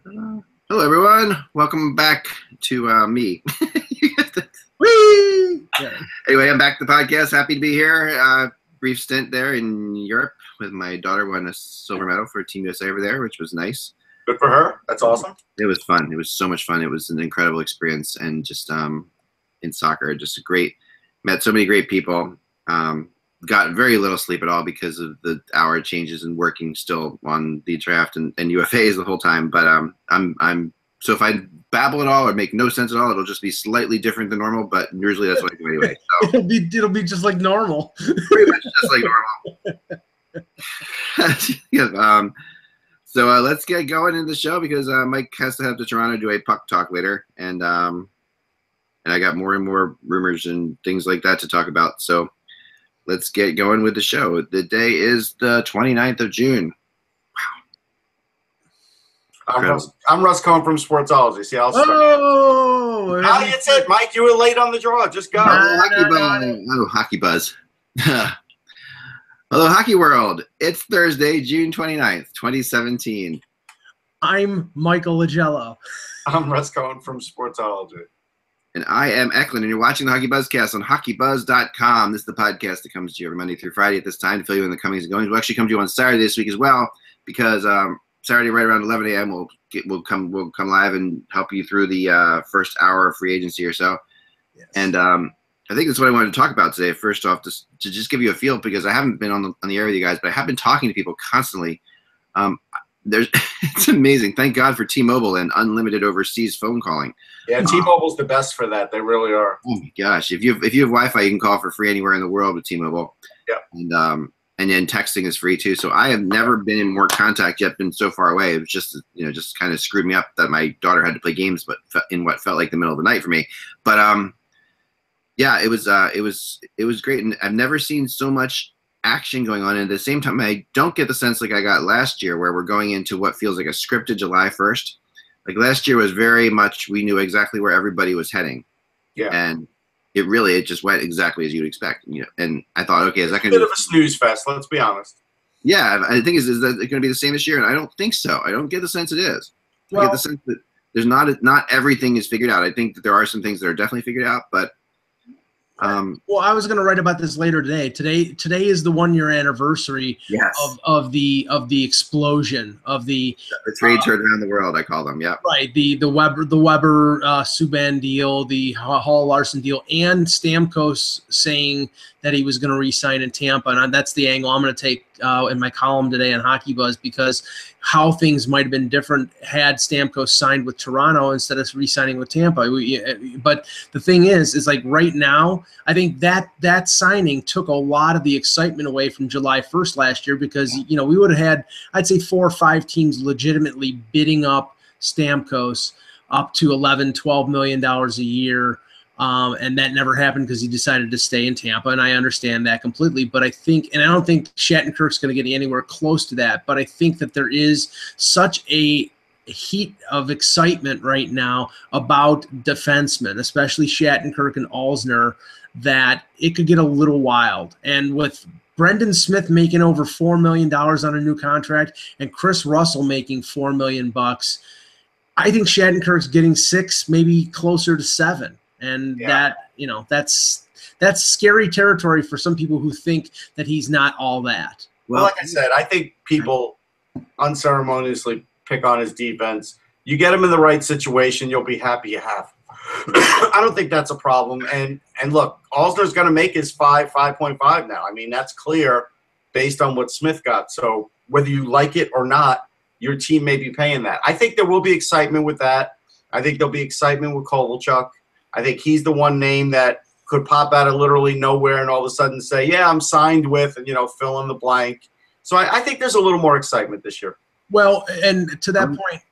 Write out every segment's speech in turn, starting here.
Hello, everyone. Welcome back to me. Whee! Yeah. Anyway, I'm back to the podcast. Happy to be here. Brief stint there in Europe with my daughter. Won a silver medal for Team USA over there, which was nice. Good for her. That's awesome. It was fun. It was so much fun. It was an incredible experience, and just in soccer, just met so many great people. Got very little sleep at all because of the hour changes and working still on the draft and UFAs the whole time. But so if I babble at all or make no sense at all, it'll just be slightly different than normal. But usually that's what I do anyway. So. It'll be just like normal. Pretty much just like normal. So let's get going in the show because Mike has to head to Toronto to do a puck talk later, and I got more and more rumors and things like that to talk about. So let's get going with the show. The day is the 29th of June. Wow. I'm Russ Cohen from Sportsology. See, I'll start. Oh, That's it, Mike. You were late on the draw. Just go. Hockey Buzz. Hello, Hockey World. It's Thursday, June 29th, 2017. I'm Michael Lagello. I'm Russ Cohen from Sportsology. And I am Eklund, and you're watching the HockeyBuzzcast on HockeyBuzz.com. This is the podcast that comes to you every Monday through Friday at this time to fill you in the comings and goings. We'll actually come to you on Saturday this week as well, because Saturday right around 11 a.m. we'll come live and help you through the first hour of free agency or so. Yes. And I think that's what I wanted to talk about today. First off, to just give you a feel, because I haven't been on the air with you guys, but I have been talking to people constantly. It's amazing. Thank God for T-Mobile and unlimited overseas phone calling. Yeah, T-Mobile's the best for that. They really are. Oh my gosh! If you have Wi-Fi, you can call for free anywhere in the world with T-Mobile. Yeah. And then texting is free too. So I have never been in more contact yet, been so far away. It was just just kind of screwed me up that my daughter had to play games, but in what felt like the middle of the night for me. But yeah, it was great, and I've never seen so much action going on. And at the same time, I don't get the sense like I got last year, where we're going into what feels like a scripted July 1st. Like last year was very much, we knew exactly where everybody was heading. Yeah. And it just went exactly as you'd expect. And I thought, okay, is that going to be a bit of a snooze fest? Let's be honest. Yeah, I think is that going to be the same this year? And I don't think so. I don't get the sense it is. I get the sense that there's not everything is figured out. I think that there are some things that are definitely figured out, but well, I was going to write about this later today. Today is the 1-year anniversary of the explosion of the trade turned around the world. I call them, yeah. Right, the Weber Subban deal, the Hall Larson deal, and Stamkos saying that he was going to re-sign in Tampa, and that's the angle I'm going to take in my column today on Hockey Buzz, because how things might have been different had Stamkos signed with Toronto instead of re-signing with Tampa. But the thing is like right now, I think that signing took a lot of the excitement away from July 1st last year, because we would have had, I'd say, 4 or 5 teams legitimately bidding up Stamkos up to $11-12 million a year. And that never happened because he decided to stay in Tampa, and I understand that completely. But I don't think Shattenkirk's going to get anywhere close to that. But I think that there is such a heat of excitement right now about defensemen, especially Shattenkirk and Alzner, that it could get a little wild. And with Brendan Smith making over $4 million on a new contract and Chris Russell making $4 million, I think Shattenkirk's getting 6, maybe closer to 7. And that's scary territory for some people who think that he's not all that. Well, like I said, I think people unceremoniously pick on his defense. You get him in the right situation, you'll be happy you have. I don't think that's a problem. And look, Alzner's going to make his 5.5 now. I mean, that's clear based on what Smith got. So whether you like it or not, your team may be paying that. I think there will be excitement with that. I think there'll be excitement with Kovalchuk. I think he's the one name that could pop out of literally nowhere and all of a sudden say, yeah, I'm signed with, and, fill in the blank. So I think there's a little more excitement this year. Well, and to that point,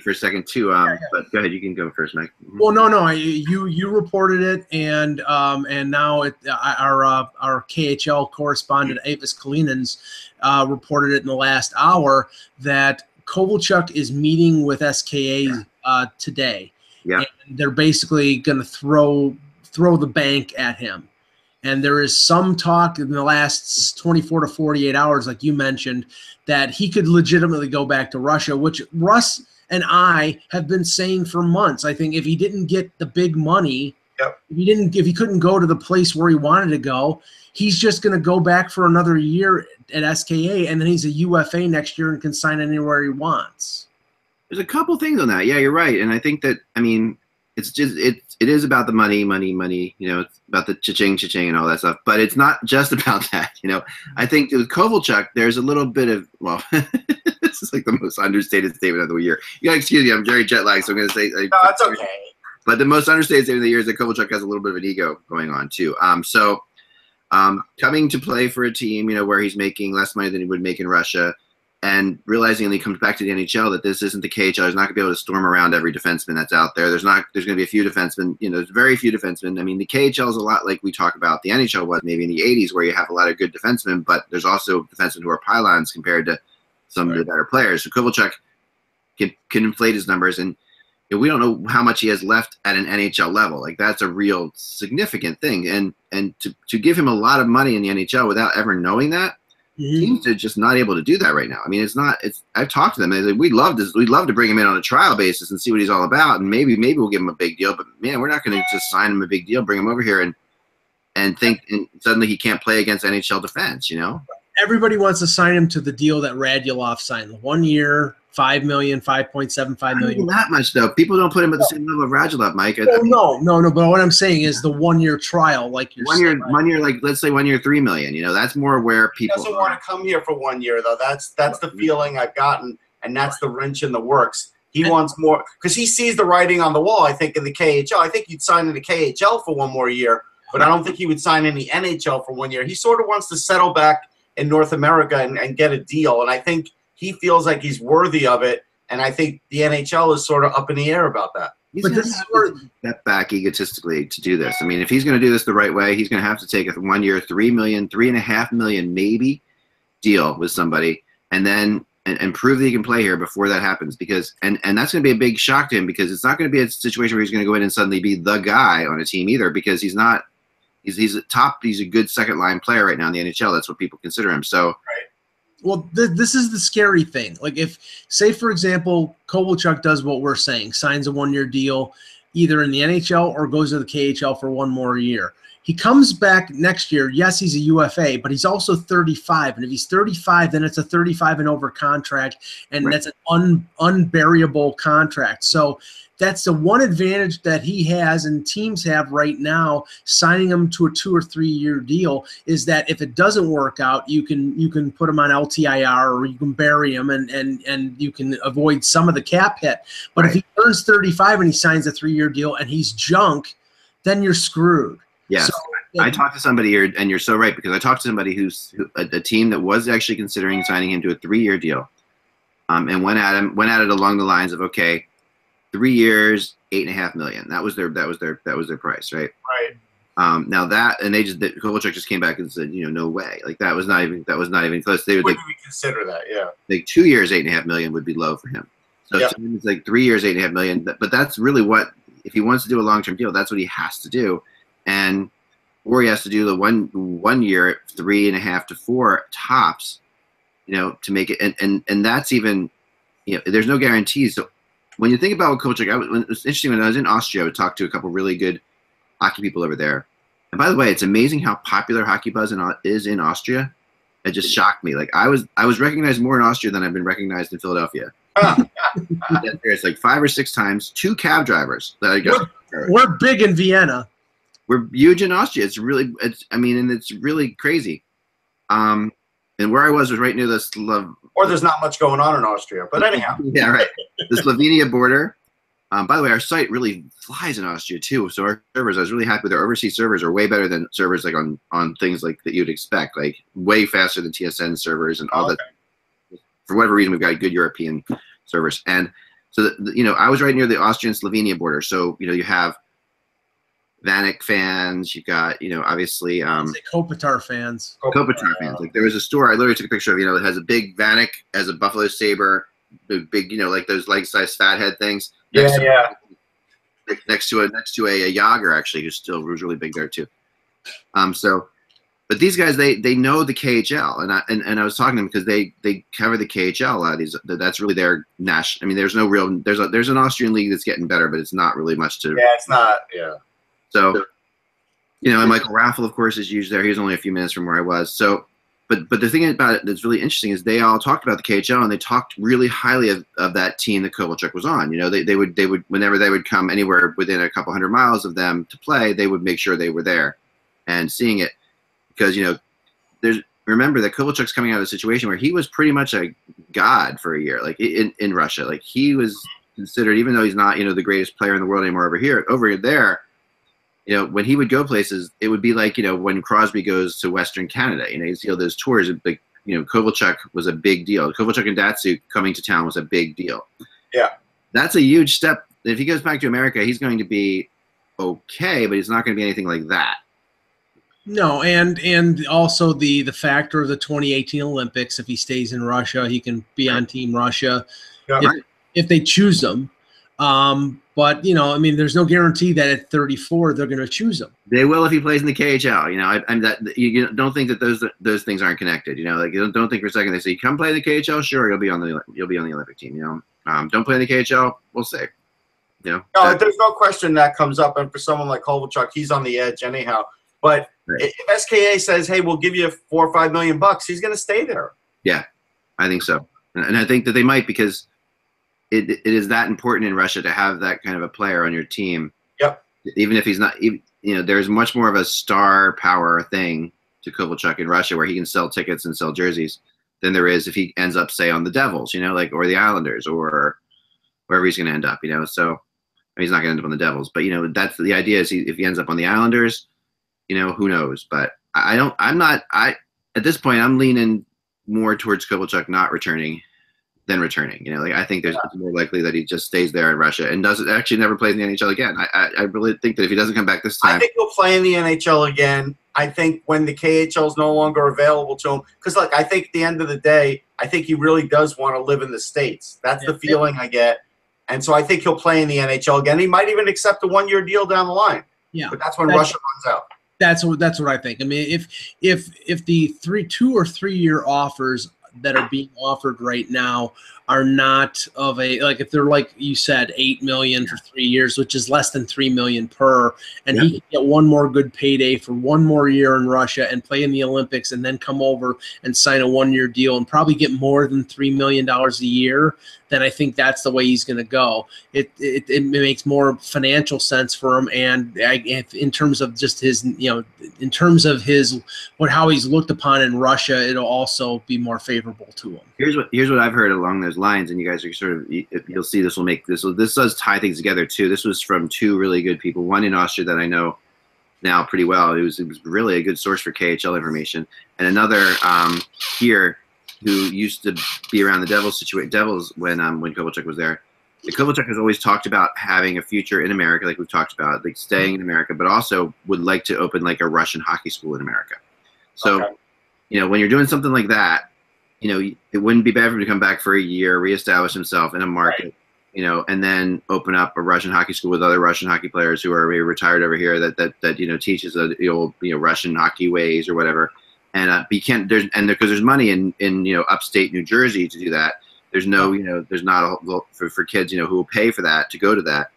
for a second too. But go ahead, you can go first, Mike. Well, no, you reported it, and now our KHL correspondent Avis Kalinins reported it in the last hour that Kovalchuk is meeting with SKA today. Yeah, and they're basically going to throw the bank at him. And there is some talk in the last 24 to 48 hours, like you mentioned, that he could legitimately go back to Russia, which Russ and I have been saying for months. I think if he didn't get the big money, if he couldn't go to the place where he wanted to go, he's just going to go back for another year at SKA, and then he's a UFA next year and can sign anywhere he wants. There's a couple things on that. Yeah, you're right. And I think that, I mean, it's just, it is about the money. You know, it's about the cha-ching and all that stuff. But it's not just about that. You know, I think with Kovalchuk, there's a little bit of, well, this is like the most understated statement of the year. You gotta excuse me, I'm very jet lagged, so I'm going to say. No, it's okay. But the most understated statement of the year is that Kovalchuk has a little bit of an ego going on, too. Coming to play for a team, you know, where he's making less money than he would make in Russia, and realizing when he comes back to the NHL that this isn't the KHL. He's not going to be able to storm around every defenseman that's out there. There's going to be a few defensemen. You know, there's very few defensemen. I mean, the KHL is a lot like we talk about the NHL was maybe in the 80s, where you have a lot of good defensemen, but there's also defensemen who are pylons compared to some of the better players. So Kovalchuk can inflate his numbers, and you know, we don't know how much he has left at an NHL level. Like, that's a real significant thing. And to give him a lot of money in the NHL without ever knowing that, teams are just not able to do that right now. I mean, I've talked to them. They're like, we'd love to bring him in on a trial basis and see what he's all about, and maybe we'll give him a big deal. But man, we're not going to just sign him a big deal, bring him over here, and suddenly he can't play against NHL defense. You know, everybody wants to sign him to the deal that Radulov signed, the 1 year, $5 million, $5.75 million. Not that much though. People don't put him at the same level of Radulov, Mike. No. But what I'm saying is the 1 year trial, like you're saying. 1 year, like let's say 1 year, $3 million. You know, that's more where people he doesn't want to come here for 1 year though. That's the feeling I've gotten, and that's the wrench in the works. He wants more because he sees the writing on the wall. I think in the KHL, I think he'd sign in the KHL for 1 more year, but I don't think he would sign in the NHL for 1 year. He sort of wants to settle back in North America and get a deal, and I think he feels like he's worthy of it, and I think the NHL is sort of up in the air about that. But this is step back egotistically to do this. I mean, if he's going to do this the right way, he's going to have to take a 1 year, $3 million, $3.5 million maybe deal with somebody, and then and prove that he can play here before that happens. Because and that's going to be a big shock to him, because it's not going to be a situation where he's going to go in and suddenly be the guy on a team either, because he's not. He's a good second line player right now in the NHL. That's what people consider him. So. Right. Well, this is the scary thing. Like, if, say, for example, Kovalchuk does what we're saying, signs a 1 year deal either in the NHL or goes to the KHL for 1 more year. He comes back next year. Yes, he's a UFA, but he's also 35. And if he's 35, then it's a 35 and over contract, and that's an unburiable contract. So that's the one advantage that he has and teams have right now, signing him to a 2 or 3 year deal, is that if it doesn't work out, you can put him on LTIR, or you can bury him and you can avoid some of the cap hit. But if he turns 35 and he signs a 3 year deal and he's junk, then you're screwed. Yes. So, I talked to somebody here, and you're so right, because I talked to somebody who's a team that was actually considering signing him to a 3 year deal, and went at it along the lines of, okay, 3 years, $8.5 million. That was their price, right? Right. Now that, and Kovalchuk just came back and said, you know, no way. Like, that was not even close. They would we consider that, yeah. Like 2 years, $8.5 million would be low for him. So it's like 3 years, $8.5 million. But that's really what, if he wants to do a long term deal, that's what he has to do. Or he has to do the one year, 3.5 to 4 tops, you know, to make it. And that's even, you know, there's no guarantees. So when you think about Kovalchuk, it was interesting when I was in Austria. I would talk to a couple really good hockey people over there. And by the way, it's amazing how popular Hockey Buzz is in Austria. It just shocked me. Like, I was recognized more in Austria than I've been recognized in Philadelphia. It's like 5 or 6 times. 2 cab drivers that I got. We're big in Vienna. We're huge in Austria. It's really crazy. And where I was right near this. Or there's not much going on in Austria, but anyhow. Yeah, right. The Slovenia border. By the way, our site really flies in Austria too. So our servers, I was really happy with our overseas servers, are way better than servers like on things like that you'd expect, like way faster than TSN servers and all that. For whatever reason, we've got good European servers. And so, you know, I was right near the Austrian-Slovenia border. So, you know, you have Vanek fans, you've got, you know, obviously Kopitar fans. Kopitar fans. Like, there was a store I literally took a picture of, you know, it has a big Vanek as a buffalo saber, big, you know, like those leg-sized fathead things. Next to a Yager, actually, who's really big there too. So But these guys, they know the KHL, and I was talking to them because they cover the KHL. A lot of these, that's really their national. I mean, there's no real there's an Austrian league that's getting better, but it's not really much to. Yeah, it's not. Yeah. So, and Michael Raffle, of course, is usually there. He was only a few minutes from where I was. So, but the thing about it that's really interesting is they all talked about the KHL, and they talked really highly of that team that Kovalchuk was on. They would whenever they would come anywhere within a couple hundred miles of them to play, they would make sure they were there and seeing it. Because, remember that Kovalchuk's coming out of a situation where he was pretty much a god for a year, like in Russia. Like he was considered, even though he's not, the greatest player in the world anymore over there, when he would go places, it would be like, when Crosby goes to Western Canada, you see all those tours, like, Kovalchuk was a big deal. Kovalchuk and Datsuk coming to town was a big deal. Yeah. That's a huge step. If he goes back to America, he's going to be okay, but he's not going to be anything like that. No, and also the factor of the 2018 Olympics. If he stays in Russia, he can be on Team Russia if they choose him. But there's no guarantee that at 34 they're going to choose him. They will if he plays in the KHL. You don't think that those things aren't connected. Don't think for a second they say come play in the KHL. Sure, you'll be on the Olympic team. Don't play in the KHL. We'll say. No, there's no question that comes up, and for someone like Kovalchuk, he's on the edge anyhow. But if SKA says, "Hey, we'll give you $4 or $5 million," he's going to stay there. Yeah, I think so, and I think that they might because it is that important in Russia to have that kind of a player on your team. Yep. Even if he's not, there's much more of a star power thing to Kovalchuk in Russia where he can sell tickets and sell jerseys than there is if he ends up, say, on the Devils, or the Islanders or wherever he's going to end up. So he's not going to end up on the Devils, but that's the idea is if he ends up on the Islanders. Who knows? But at this point, I'm leaning more towards Kovalchuk not returning than returning. I think it's more likely that he just stays there in Russia and doesn't actually never plays in the NHL again. I really think that if he doesn't come back this time. I think he'll play in the NHL again. I think when the KHL is no longer available to him, because I think at the end of the day, I think he really does want to live in the States. That's the feeling I get. And so I think he'll play in the NHL again. He might even accept a one-year deal down the line. Yeah. But that's when Russia runs out. That's what I think. I mean, if the 2 or 3 year offers that are being offered right now are not of if they're like you said, $8 million for 3 years, which is less than $3 million per, and he can get one more good payday for one more year in Russia and play in the Olympics, and then come over and sign a 1 year deal and probably get more than $3 million a year. Then I think that's the way he's going to go. It makes more financial sense for him, and in terms of just his, in terms of how he's looked upon in Russia, it'll also be more favorable to him. Here's what I've heard along those lines, and you guys are you'll see this does tie things together too. This was from two really good people. One in Austria that I know now pretty well. It was really a good source for KHL information, and another here. Who used to be around the Devils when Kovalchuk was there. Kovalchuk has always talked about having a future in America, like we've talked about, like staying in America, but also would like to open like a Russian hockey school in America. So, when you're doing something like that, it wouldn't be bad for him to come back for a year, reestablish himself in a market, and then open up a Russian hockey school with other Russian hockey players who are retired over here that teaches the old Russian hockey ways or whatever. And because there's money in upstate New Jersey to do that. There's there's not for kids who will pay for that to go to that.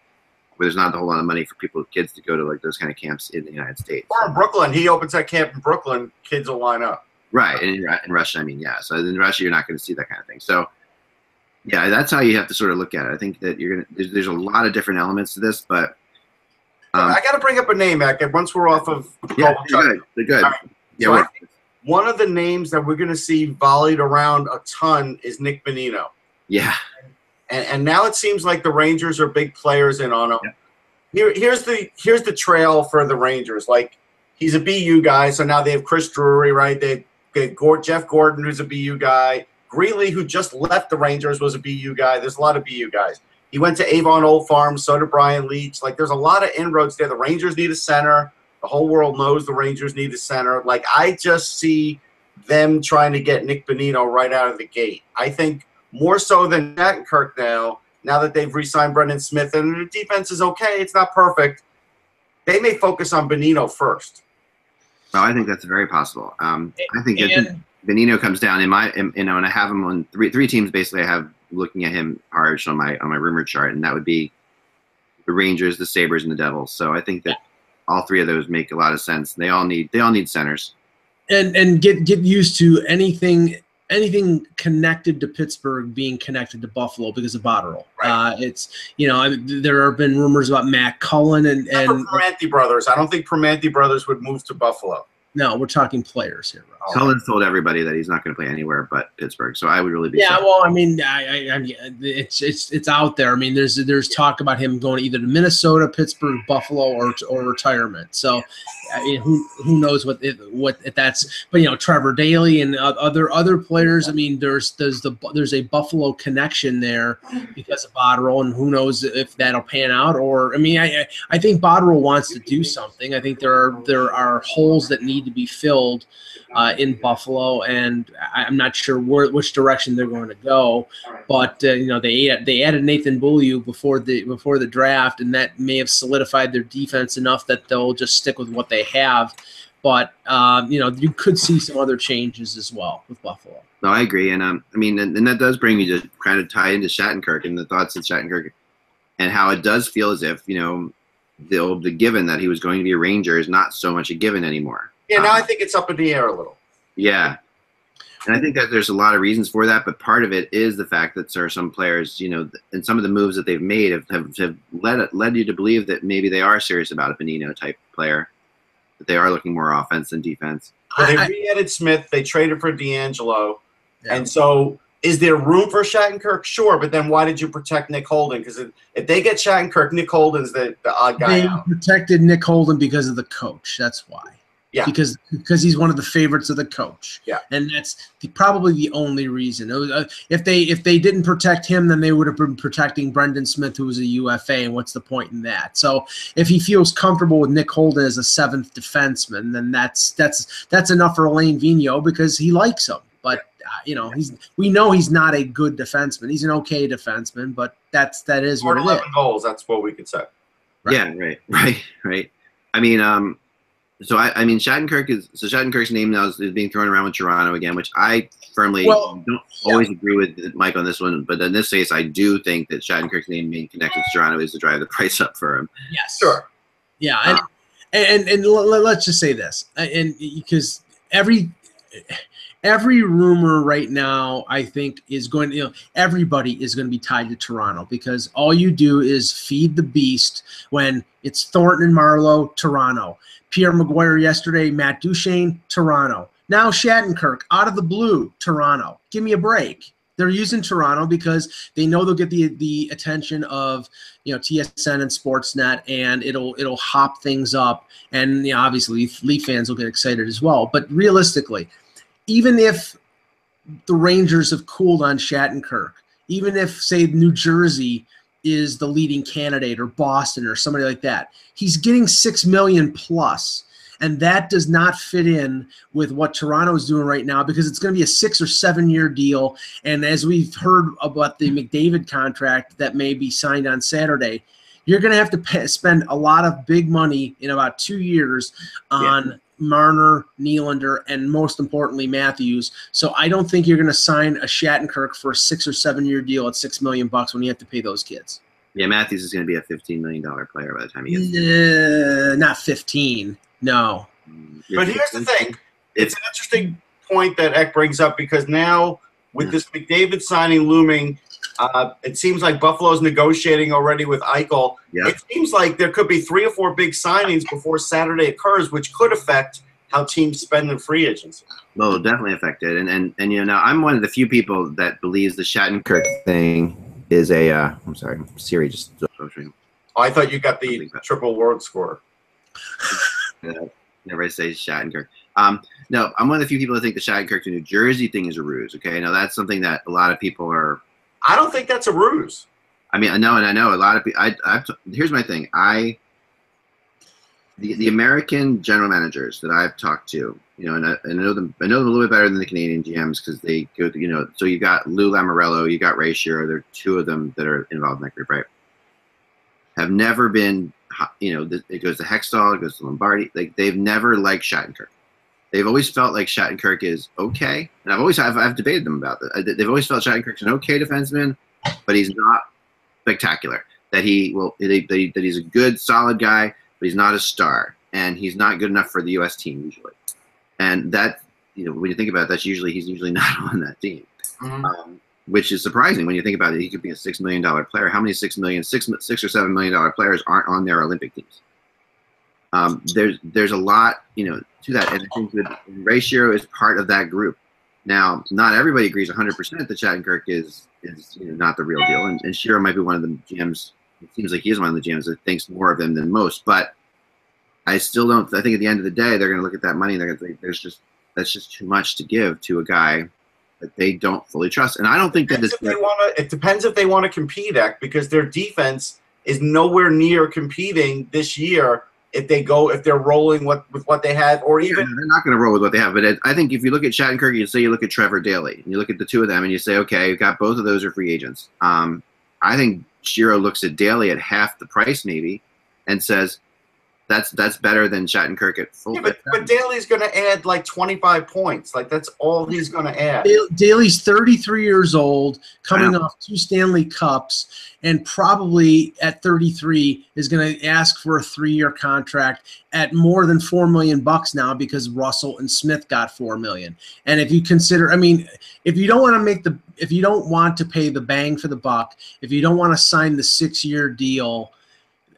Where there's not a whole lot of money for kids to go to like those kind of camps in the United States. Or in Brooklyn, he opens that camp in Brooklyn. Kids will line up. Right, and in Russia, So in Russia, you're not going to see that kind of thing. So yeah, that's how you have to sort of look at it. I think that there's a lot of different elements to this, but I got to bring up a name, Mac. Once we're off of they're good. Right. Yeah. So one of the names that we're going to see volleyed around a ton is Nick Bonino. Yeah. And now it seems like the Rangers are big players in on him. Yeah. Here's the trail for the Rangers. Like, he's a BU guy, so now they have Chris Drury, right? They have Jeff Gordon, who's a BU guy. Greeley, who just left the Rangers, was a BU guy. There's a lot of BU guys. He went to Avon Old Farm, so did Brian Leach. Like, there's a lot of inroads there. The Rangers need a center. The whole world knows the Rangers need a center. Like, I just see them trying to get Nick Bonino right out of the gate. I think more so than Shattenkirk now that they've re-signed Brendan Smith, and the defense is okay. It's not perfect. They may focus on Bonino first. Oh, I think that's very possible. I think if Benino comes down and I have him on three teams basically. I have looking at him hard on my rumor chart, and that would be the Rangers, the Sabres, and the Devils. So I think that all three of those make a lot of sense. They all need centers. And get used to anything connected to Pittsburgh being connected to Buffalo because of Botterill. Right. It's there have been rumors about Matt Cullen and Primanti brothers. I don't think Primanti brothers would move to Buffalo. No, we're talking players here. Ross. Cullen's told everybody that he's not going to play anywhere but Pittsburgh, so I would really be. Yeah, sad. well, I mean, it's out there. I mean, there's talk about him going either to Minnesota, Pittsburgh, Buffalo, or retirement. So, I mean, who knows what that's? But Trevor Daley and other players. I mean, there's a Buffalo connection there because of Botterill, and who knows if that'll pan out. Or I mean, I think Botterill wants to do something. I think there are holes that need to be filled in Buffalo, and I'm not sure which direction they're going to go. But they added Nathan Beaulieu before the draft, and that may have solidified their defense enough that they'll just stick with what they have. But you could see some other changes as well with Buffalo. No, I agree, and I mean, and that does bring me to kind of tie into Shattenkirk and the thoughts of Shattenkirk, and how it does feel as if the given that he was going to be a Ranger is not so much a given anymore. Yeah, now I think it's up in the air a little. Yeah, and I think that there's a lot of reasons for that, but part of it is the fact that there are some players, and some of the moves that they've made have led you to believe that maybe they are serious about a Benino type player, that they are looking more offense than defense. Well, they re-added Smith. They traded for D'Angelo, and so is there room for Shattenkirk? Sure, but then why did you protect Nick Holden? Because if they get Shattenkirk, Nick Holden's the odd guy out. They protected Nick Holden because of the coach. That's why. Yeah, because he's one of the favorites of the coach. Yeah, and that's probably the only reason. If they didn't protect him, then they would have been protecting Brendan Smith, who was a UFA. And what's the point in that? So if he feels comfortable with Nick Holden as a seventh defenseman, then that's enough for Alain Vigneault because he likes him. But we know he's not a good defenseman. He's an okay defenseman, but that is what it is. 11 goals. That's what we could say. Right. Yeah, right. I mean, So I mean, Shattenkirk's name now is being thrown around with Toronto again, which I firmly don't always agree with Mike on this one. But in this case, I do think that Shattenkirk's name being connected to Toronto is to drive the price up for him. Yes, sure. Yeah, and let's just say this, and because every rumor right now, I think is going. Everybody is going to be tied to Toronto because all you do is feed the beast when it's Thornton and Marleau, Toronto. Pierre Maguire yesterday, Matt Duchene, Toronto. Now Shattenkirk, out of the blue, Toronto. Give me a break. They're using Toronto because they know they'll get the attention of TSN and Sportsnet, and it'll hop things up. And obviously Leaf fans will get excited as well. But realistically, even if the Rangers have cooled on Shattenkirk, even if, say, New Jersey is the leading candidate or Boston or somebody like that, he's getting $6 million plus, and that does not fit in with what Toronto is doing right now because it's going to be a 6 or 7 year deal. And as we've heard about the McDavid contract that may be signed on Saturday, you're going to have to spend a lot of big money in about 2 years on Marner, Nylander, and most importantly, Matthews. So I don't think you're going to sign a Shattenkirk for a 6 or 7 year deal at $6 million when you have to pay those kids. Yeah, Matthews is going to be a $15 million player by the time he gets not 15. No. But here's the thing. It's an interesting point that Eck brings up because now with this McDavid signing looming, it seems like Buffalo's negotiating already with Eichel. Yep. It seems like there could be 3 or 4 big signings before Saturday occurs, which could affect how teams spend in free agency. Well, it'll definitely affect it. And now I'm one of the few people that believes the Shattenkirk thing is a I'm sorry, Siri just Oh, I thought you got the triple word score. Never say Shattenkirk. No, I'm one of the few people that think the Shattenkirk to New Jersey thing is a ruse. Okay, now that's something that a lot of people are. I don't think that's a ruse. I mean, I know a lot of people. Here's my thing. The American general managers that I've talked to, and I know them a little bit better than the Canadian GMs because they go, So you got Lou Lamoriello, you got Ray Shearer. There are 2 of them that are involved in that group, right? Have never been, it goes to Hextall, it goes to Lombardi. Like they've never liked Shattenkirk. They've always felt like Shattenkirk is okay, and I've debated them about that. They've always felt Shattenkirk's an okay defenseman, but he's not spectacular. That he's a good, solid guy, but he's not a star, and he's not good enough for the U.S. team usually. And that, when you think about it, he's usually not on that team, which is surprising when you think about it. He could be a $6 million player. How many $6 or $7 million players aren't on their Olympic teams? There's a lot, to that, and I think that Ray Shero is part of that group. Now, not everybody agrees 100% that Shattenkirk is not the real deal, and Shero might be one of the GMs. It seems like he is one of the GMs that thinks more of him than most, but I still don't. I think at the end of the day, they're going to look at that money and they're going to think that's just too much to give to a guy that they don't fully trust. And I don't think that it depends if they want to compete, because their defense is nowhere near competing this year. If they're rolling with what they have, or even they're not going to roll with what they have. But I think if you look at Shattenkirk, you look at Trevor Daley, and you look at the two of them, and you say, okay, you've got both of those are free agents. I think Shero looks at Daley at half the price maybe, and says that's better than Shattenkirk at full. Yeah, but Daley's going to add like 25 points. Like that's all he's going to add. Daley's 33 years old, coming off 2 Stanley Cups, and probably at 33 is going to ask for a 3-year contract at more than $4 million now because Russell and Smith got $4 million. And if you consider, if you don't want to pay the bang for the buck, if you don't want to sign the 6-year deal.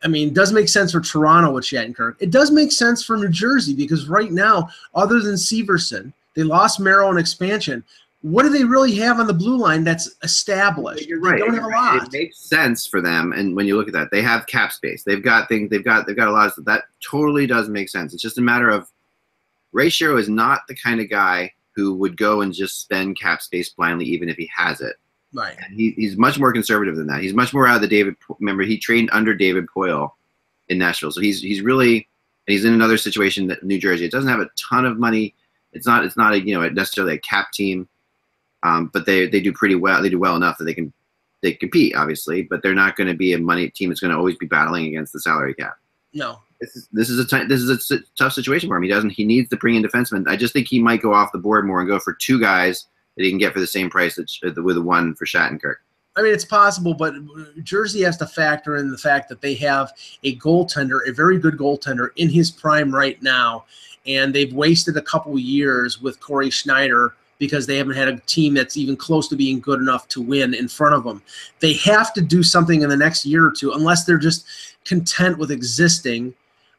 It does make sense for Toronto with Shattenkirk. It does make sense for New Jersey because right now, other than Severson, they lost Merrill in expansion. What do they really have on the blue line that's established? You're right. They don't have a lot. It makes sense for them, and when you look at that, they have cap space. They've got things. They've got a lot of that. Totally does make sense. It's just a matter of Ray Shero is not the kind of guy who would go and just spend cap space blindly, even if he has it. Right. And he's much more conservative than that. He's much more out of the remember, he trained under David Poile in Nashville. So he's in another situation that New Jersey. It doesn't have a ton of money. It's not necessarily a cap team. But they do pretty well. They do well enough that they compete, obviously, but they're not going to be a money team that's going to always be battling against the salary cap. No. This is a tough situation for him. He needs to bring in defensemen. I just think he might go off the board more and go for 2 guys that he can get for the same price with one for Shattenkirk. It's possible, but Jersey has to factor in the fact that they have a goaltender, a very good goaltender, in his prime right now, and they've wasted a couple years with Corey Schneider because they haven't had a team that's even close to being good enough to win in front of them. They have to do something in the next year or two, unless they're just content with existing.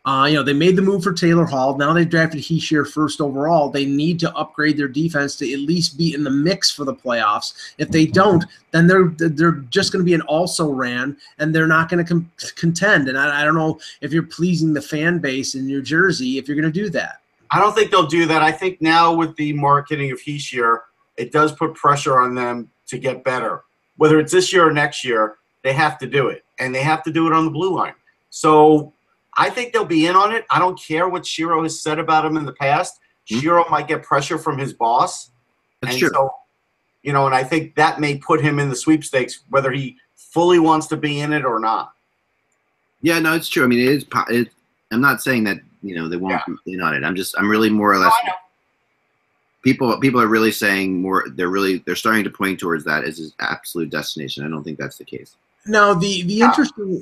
They made the move for Taylor Hall. Now they've drafted Hischier first overall. They need to upgrade their defense to at least be in the mix for the playoffs. If they don't, then they're just going to be an also-ran, and they're not going to contend. And I don't know if you're pleasing the fan base in New Jersey if you're going to do that. I don't think they'll do that. I think now with the marketing of Hischier, it does put pressure on them to get better. Whether it's this year or next year, they have to do it, and they have to do it on the blue line. So I think they'll be in on it. I don't care what Shero has said about him in the past. Shero might get pressure from his boss. That's true. So, and I think that may put him in the sweepstakes, whether he fully wants to be in it or not. Yeah, no, it's true. I'm not saying that, they won't be in on it. I'm really more or less. I know. People are really saying more. They're starting to point towards that as his absolute destination. I don't think that's the case. Now, the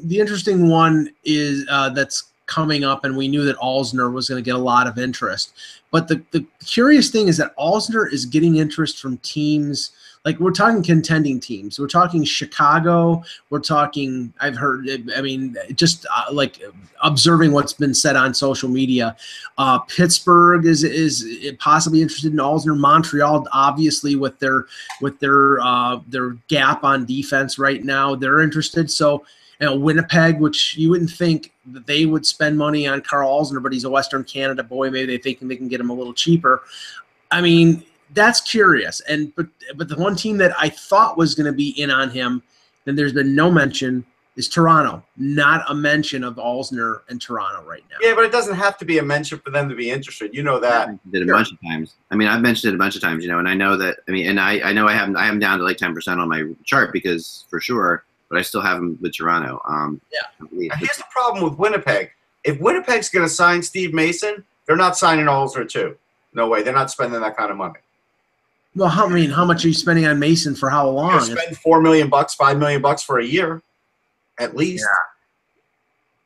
interesting one is that's coming up, and we knew that Alzner was going to get a lot of interest. But the curious thing is that Alzner is getting interest from teams. Like, we're talking contending teams. We're talking Chicago. We're talking, I've heard, just like observing what's been said on social media. Pittsburgh is possibly interested in Alzner. Montreal, obviously, with their gap on defense right now, they're interested. So, Winnipeg, which you wouldn't think that they would spend money on Carl Alzner, but he's a Western Canada boy. Maybe they think they can get him a little cheaper. That's curious. But the one team that I thought was going to be in on him, and there's been no mention, is Toronto. Not a mention of Alzner and Toronto right now. Yeah, but it doesn't have to be a mention for them to be interested. You know that. I did a bunch of times. I've mentioned it a bunch of times, and I know that. I know I have him down to like 10% on my chart because for sure, but I still have him with Toronto. Here's the problem with Winnipeg. If Winnipeg's going to sign Steve Mason, they're not signing Alzner too. No way. They're not spending that kind of money. Well, how much are you spending on Mason for how long? You spend $4 million, $5 million for a year, at least. Yeah.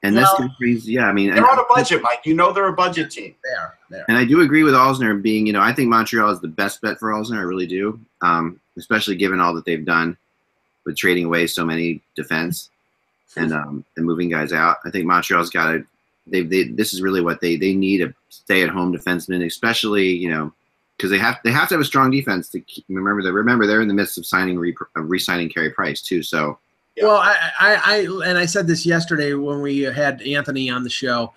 And this brings, yeah, I mean, they're on a budget, Mike. You know they're a budget team. They are. And I do agree with Alzner being, I think Montreal is the best bet for Alzner. I really do, especially given all that they've done with trading away so many defense and moving guys out. I think Montreal's got to. This is really what they need, a stay-at-home defenseman, especially because they have to have a strong defense to keep, remember they're in the midst of re-signing Carey Price too. So. Yeah. Well, I said this yesterday when we had Anthony on the show.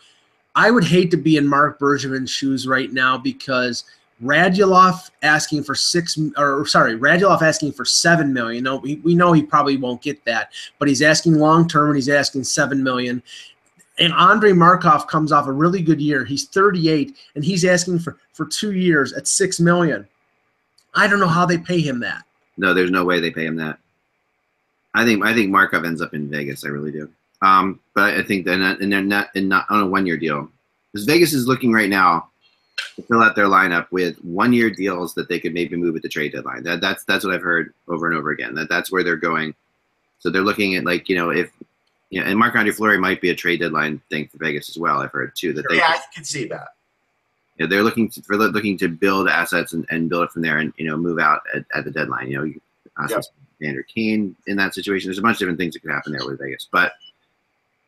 I would hate to be in Mark Bergevin's shoes right now because Radulov asking for $7 million. No, we know he probably won't get that, but he's asking long term and he's asking $7 million. And Andrei Markov comes off a really good year. He's 38 and he's asking for 2 years at $6 million. I don't know how they pay him that. No, there's no way they pay him that. I think Markov ends up in Vegas. I really do. But I think they're not on a 1 year deal, because Vegas is looking right now to fill out their lineup with 1 year deals that they could maybe move at the trade deadline. That's what I've heard over and over again. That's where they're going. So they're looking at and Marc-Andre Fleury might be a trade deadline thing for Vegas as well. I've heard too that I can see that. They're looking to build assets and build it from there and move out at the deadline. Vander Kane in that situation. There's a bunch of different things that could happen there with Vegas, but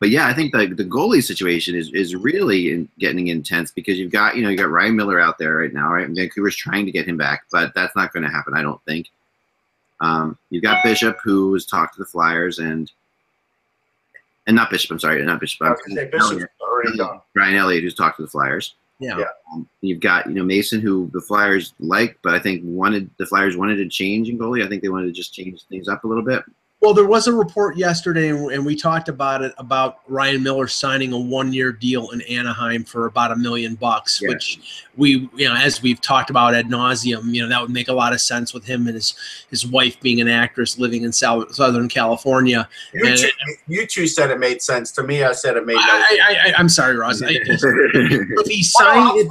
yeah, I think the goalie situation is really getting intense because you got Ryan Miller out there right now, right? And Vancouver's trying to get him back, but that's not going to happen, I don't think. You've got Bishop, who has talked to the Flyers, and not Bishop. I'm sorry, not Bishop. Bishop's already done. Brian Elliott, who's talked to the Flyers. Yeah. You've got Mason, who the Flyers like, but I think the Flyers wanted to change in goalie. I think they wanted to just change things up a little bit. Well, there was a report yesterday, and we talked about it, about Ryan Miller signing a 1 year deal in Anaheim for about $1 million, which we, as we've talked about ad nauseum, that would make a lot of sense with him and his wife being an actress living in Southern California. You two said it made sense. To me, I said it made no sense. I'm sorry, Ross. If he signed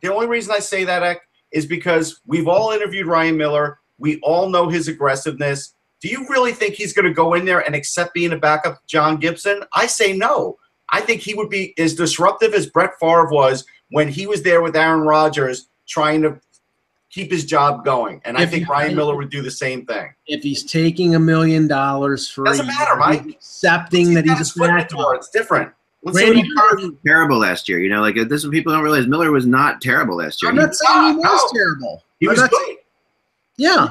the only reason I say that, Ek, is because we've all interviewed Ryan Miller. We all know his aggressiveness. Do you really think he's going to go in there and accept being a backup to John Gibson? I say no. I think he would be as disruptive as Brett Favre was when he was there with Aaron Rodgers trying to keep his job going. And I think Ryan Miller would do the same thing. If he's taking $1 million for doesn't matter, Mike. Accepting that he's a backup. It's different. Randy was terrible last year. This is what people don't realize. Miller was not terrible last year. I'm not saying he was terrible. He was good. Yeah,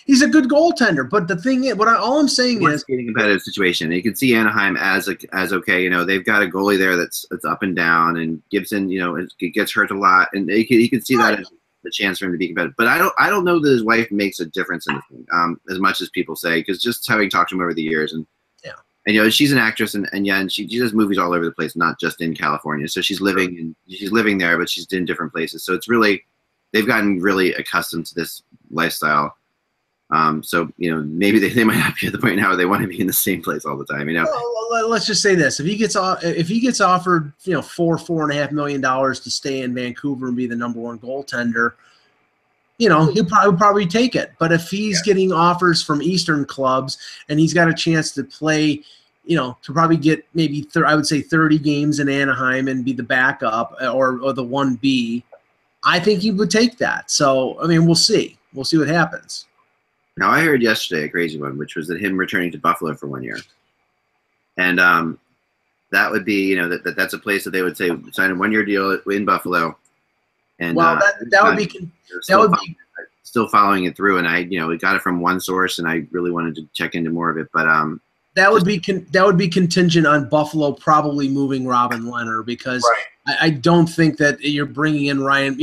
he's a good goaltender, but the thing is, all I'm saying is, getting a competitive situation. You can see Anaheim as okay. They've got a goalie there that's up and down, and Gibson, it gets hurt a lot, and you can see that as the chance for him to be competitive. But I don't know that his wife makes a difference in the thing, as much as people say, because just having talked to him over the years, and she's an actress, and she does movies all over the place, not just in California. So she's living there, but she's in different places. So it's really, they've gotten really accustomed to this lifestyle. So maybe they might not be at the point now where they want to be in the same place all the time. Well, let's just say this: if he gets offered $4.5 million to stay in Vancouver and be the #1 goaltender, he'll probably take it. But if he's getting offers from Eastern clubs and he's got a chance to play, to probably get maybe I would say 30 games in Anaheim and be the backup or the 1B, I think he would take that. So we'll see. We'll see what happens. Now, I heard yesterday a crazy one, which was that him returning to Buffalo for 1 year. And that would be, that's a place that they would say sign a 1 year deal in Buffalo. And that would be still following it through. And we got it from one source, and I really wanted to check into more of it. But that would be contingent on Buffalo probably moving Robin Leonard, because I don't think that you're bringing in Ryan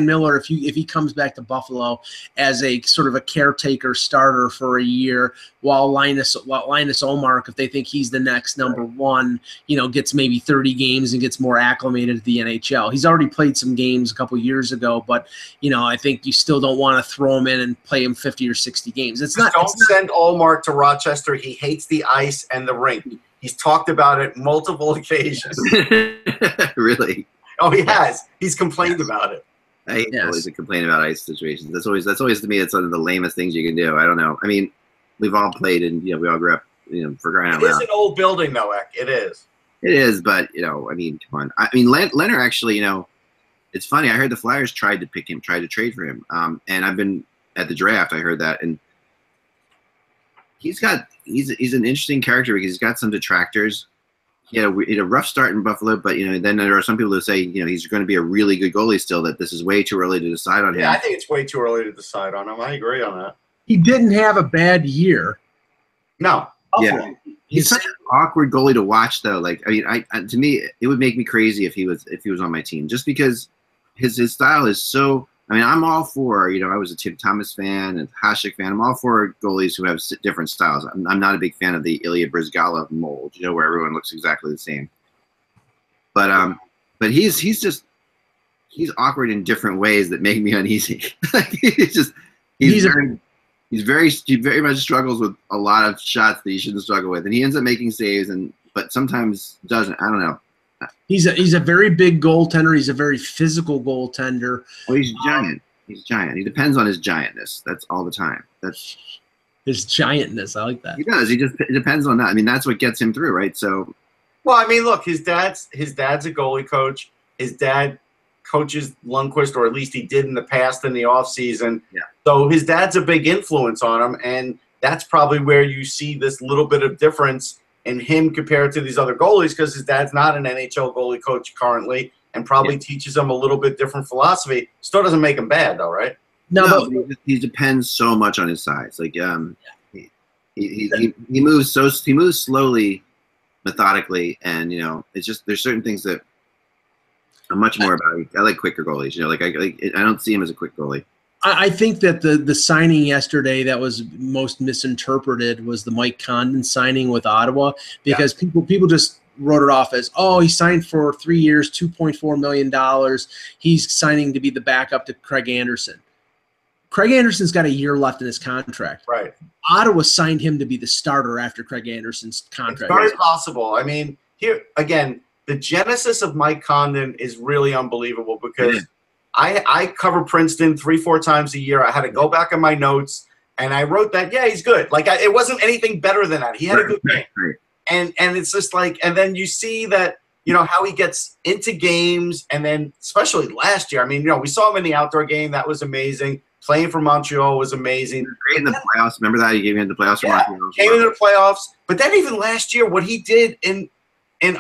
Miller if he comes back to Buffalo as a sort of a caretaker starter for a year, while Linus Ullmark, if they think he's the next #1, gets maybe 30 games and gets more acclimated to the NHL. He's already played some games a couple years ago, but I think you still don't want to throw him in and play him 50 or 60 games. Don't send Ullmark to Rochester. He hates the ice and the rink. He's talked about it multiple occasions. Really? Oh, he has. He's complained about it. I hate goalies that complain about ice situations. That's always to me. It's one of the lamest things you can do. I don't know. I mean, we've all played, and we all grew up. For crying out loud. It is an old building, though, Eck. It is. It is, but I mean, come on. I mean, Leonard actually, it's funny. I heard the Flyers tried to pick him, tried to trade for him. And I've been at the draft. I heard that, and he's an interesting character because he's got some detractors. He had a rough start in Buffalo, but then there are some people who say he's going to be a really good goalie still. That this is way too early to decide on him. Yeah, I think it's way too early to decide on him. I agree on that. He didn't have a bad year. No. Yeah, he's such an awkward goalie to watch, though. Like, I mean, to me, it would make me crazy if he was on my team, just because his style is so. I mean, I'm all for. I was a Tim Thomas fan and Hasek fan. I'm all for goalies who have different styles. I'm not a big fan of the Ilya Bryzgalov mold, where everyone looks exactly the same. But he's awkward in different ways that make me uneasy. He very much struggles with a lot of shots that he shouldn't struggle with, and he ends up making saves, but sometimes doesn't. I don't know. He's a very big goaltender. He's a very physical goaltender. Oh, he's giant. He's giant. He depends on his giantness. That's all the time. That's his giantness. I like that. He does. It depends on that. I mean, that's what gets him through, right? So, well, I mean, look, his dad's a goalie coach. His dad coaches Lundqvist, or at least he did in the past in the offseason. Yeah. So his dad's a big influence on him, and that's probably where you see this little bit of difference in him compared to these other goalies, because his dad's not an NHL goalie coach currently and probably teaches him a little bit different philosophy. Still doesn't make him bad, though, right? No, he depends so much on his size. Like he moves slowly, methodically, and it's just there's certain things that I'm much more about. I like quicker goalies. I don't see him as a quick goalie. I think that the signing yesterday that was most misinterpreted was the Mike Condon signing with Ottawa, because people just wrote it off as, oh, he signed for 3 years, $2.4 million. He's signing to be the backup to Craig Anderson. Craig Anderson's got a year left in his contract. Right. Ottawa signed him to be the starter after Craig Anderson's contract. It's very possible. I mean, here again, the genesis of Mike Condon is really unbelievable, because I cover Princeton 3-4 times a year. I had to go back in my notes, and I wrote that, yeah, he's good. Like, it wasn't anything better than that. He had a good game. Right. And it's just like, and then you see that, how he gets into games, and then especially last year. I mean, we saw him in the outdoor game. That was amazing. Playing for Montreal was amazing. Great in the playoffs. Remember that? He came into the playoffs for Montreal. Came into the playoffs. But then even last year, what he did in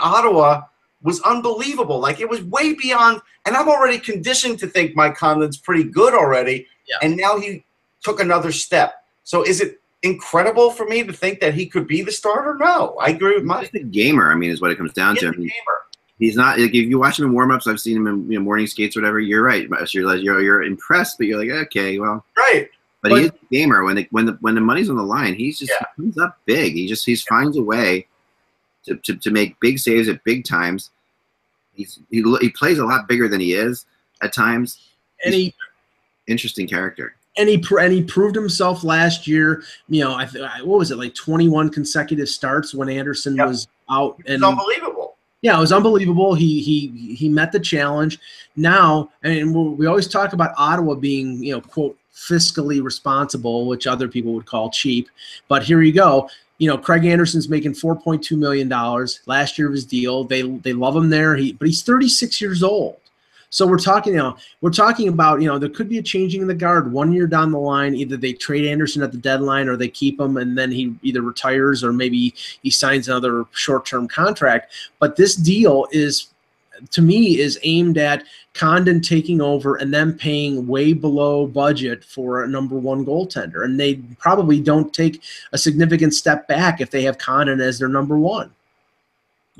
Ottawa was unbelievable. Like, it was way beyond, and I'm already conditioned to think Mike Condon's pretty good already, and now he took another step. So is it incredible for me to think that he could be the starter? No, I agree with Mike. He's a gamer, I mean, is what it comes down to. He's a gamer. He's not, like, if you watch him in warm-ups, I've seen him in morning skates or whatever, you're right. You're impressed, but you're like, okay, well. Right. But he's a gamer. When the money's on the line, he comes up big. He finds a way to make big saves at big times. He plays a lot bigger than he is at times. And he's interesting character. And he proved himself last year. What was it, like 21 consecutive starts when Anderson was out? And it's unbelievable. Yeah, it was unbelievable. He met the challenge. Now, and we always talk about Ottawa being, quote, fiscally responsible, which other people would call cheap. But here you go. Craig Anderson's making $4.2 million last year of his deal. They love him there. But he's 36 years old. So we're talking about, there could be a changing in the guard 1 year down the line. Either they trade Anderson at the deadline, or they keep him and then he either retires, or maybe he signs another short-term contract. But this deal is aimed at Condon taking over and then paying way below budget for a number one goaltender. And they probably don't take a significant step back if they have Condon as their number one.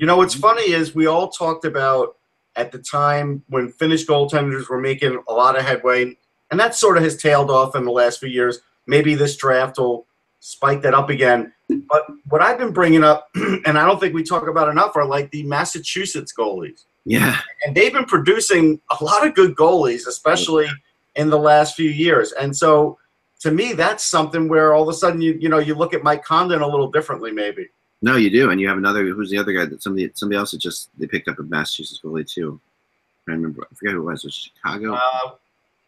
What's funny is we all talked about at the time when Finnish goaltenders were making a lot of headway, and that sort of has tailed off in the last few years. Maybe this draft will spike that up again. But what I've been bringing up, and I don't think we talk about enough, are like the Massachusetts goalies. Yeah. And they've been producing a lot of good goalies, especially in the last few years. And so to me, that's something where all of a sudden you look at Mike Condon a little differently maybe. No, you do, and you have another. Who's the other guy that somebody else that they picked up a Massachusetts goalie too? remember. I forget who it was. It was Chicago.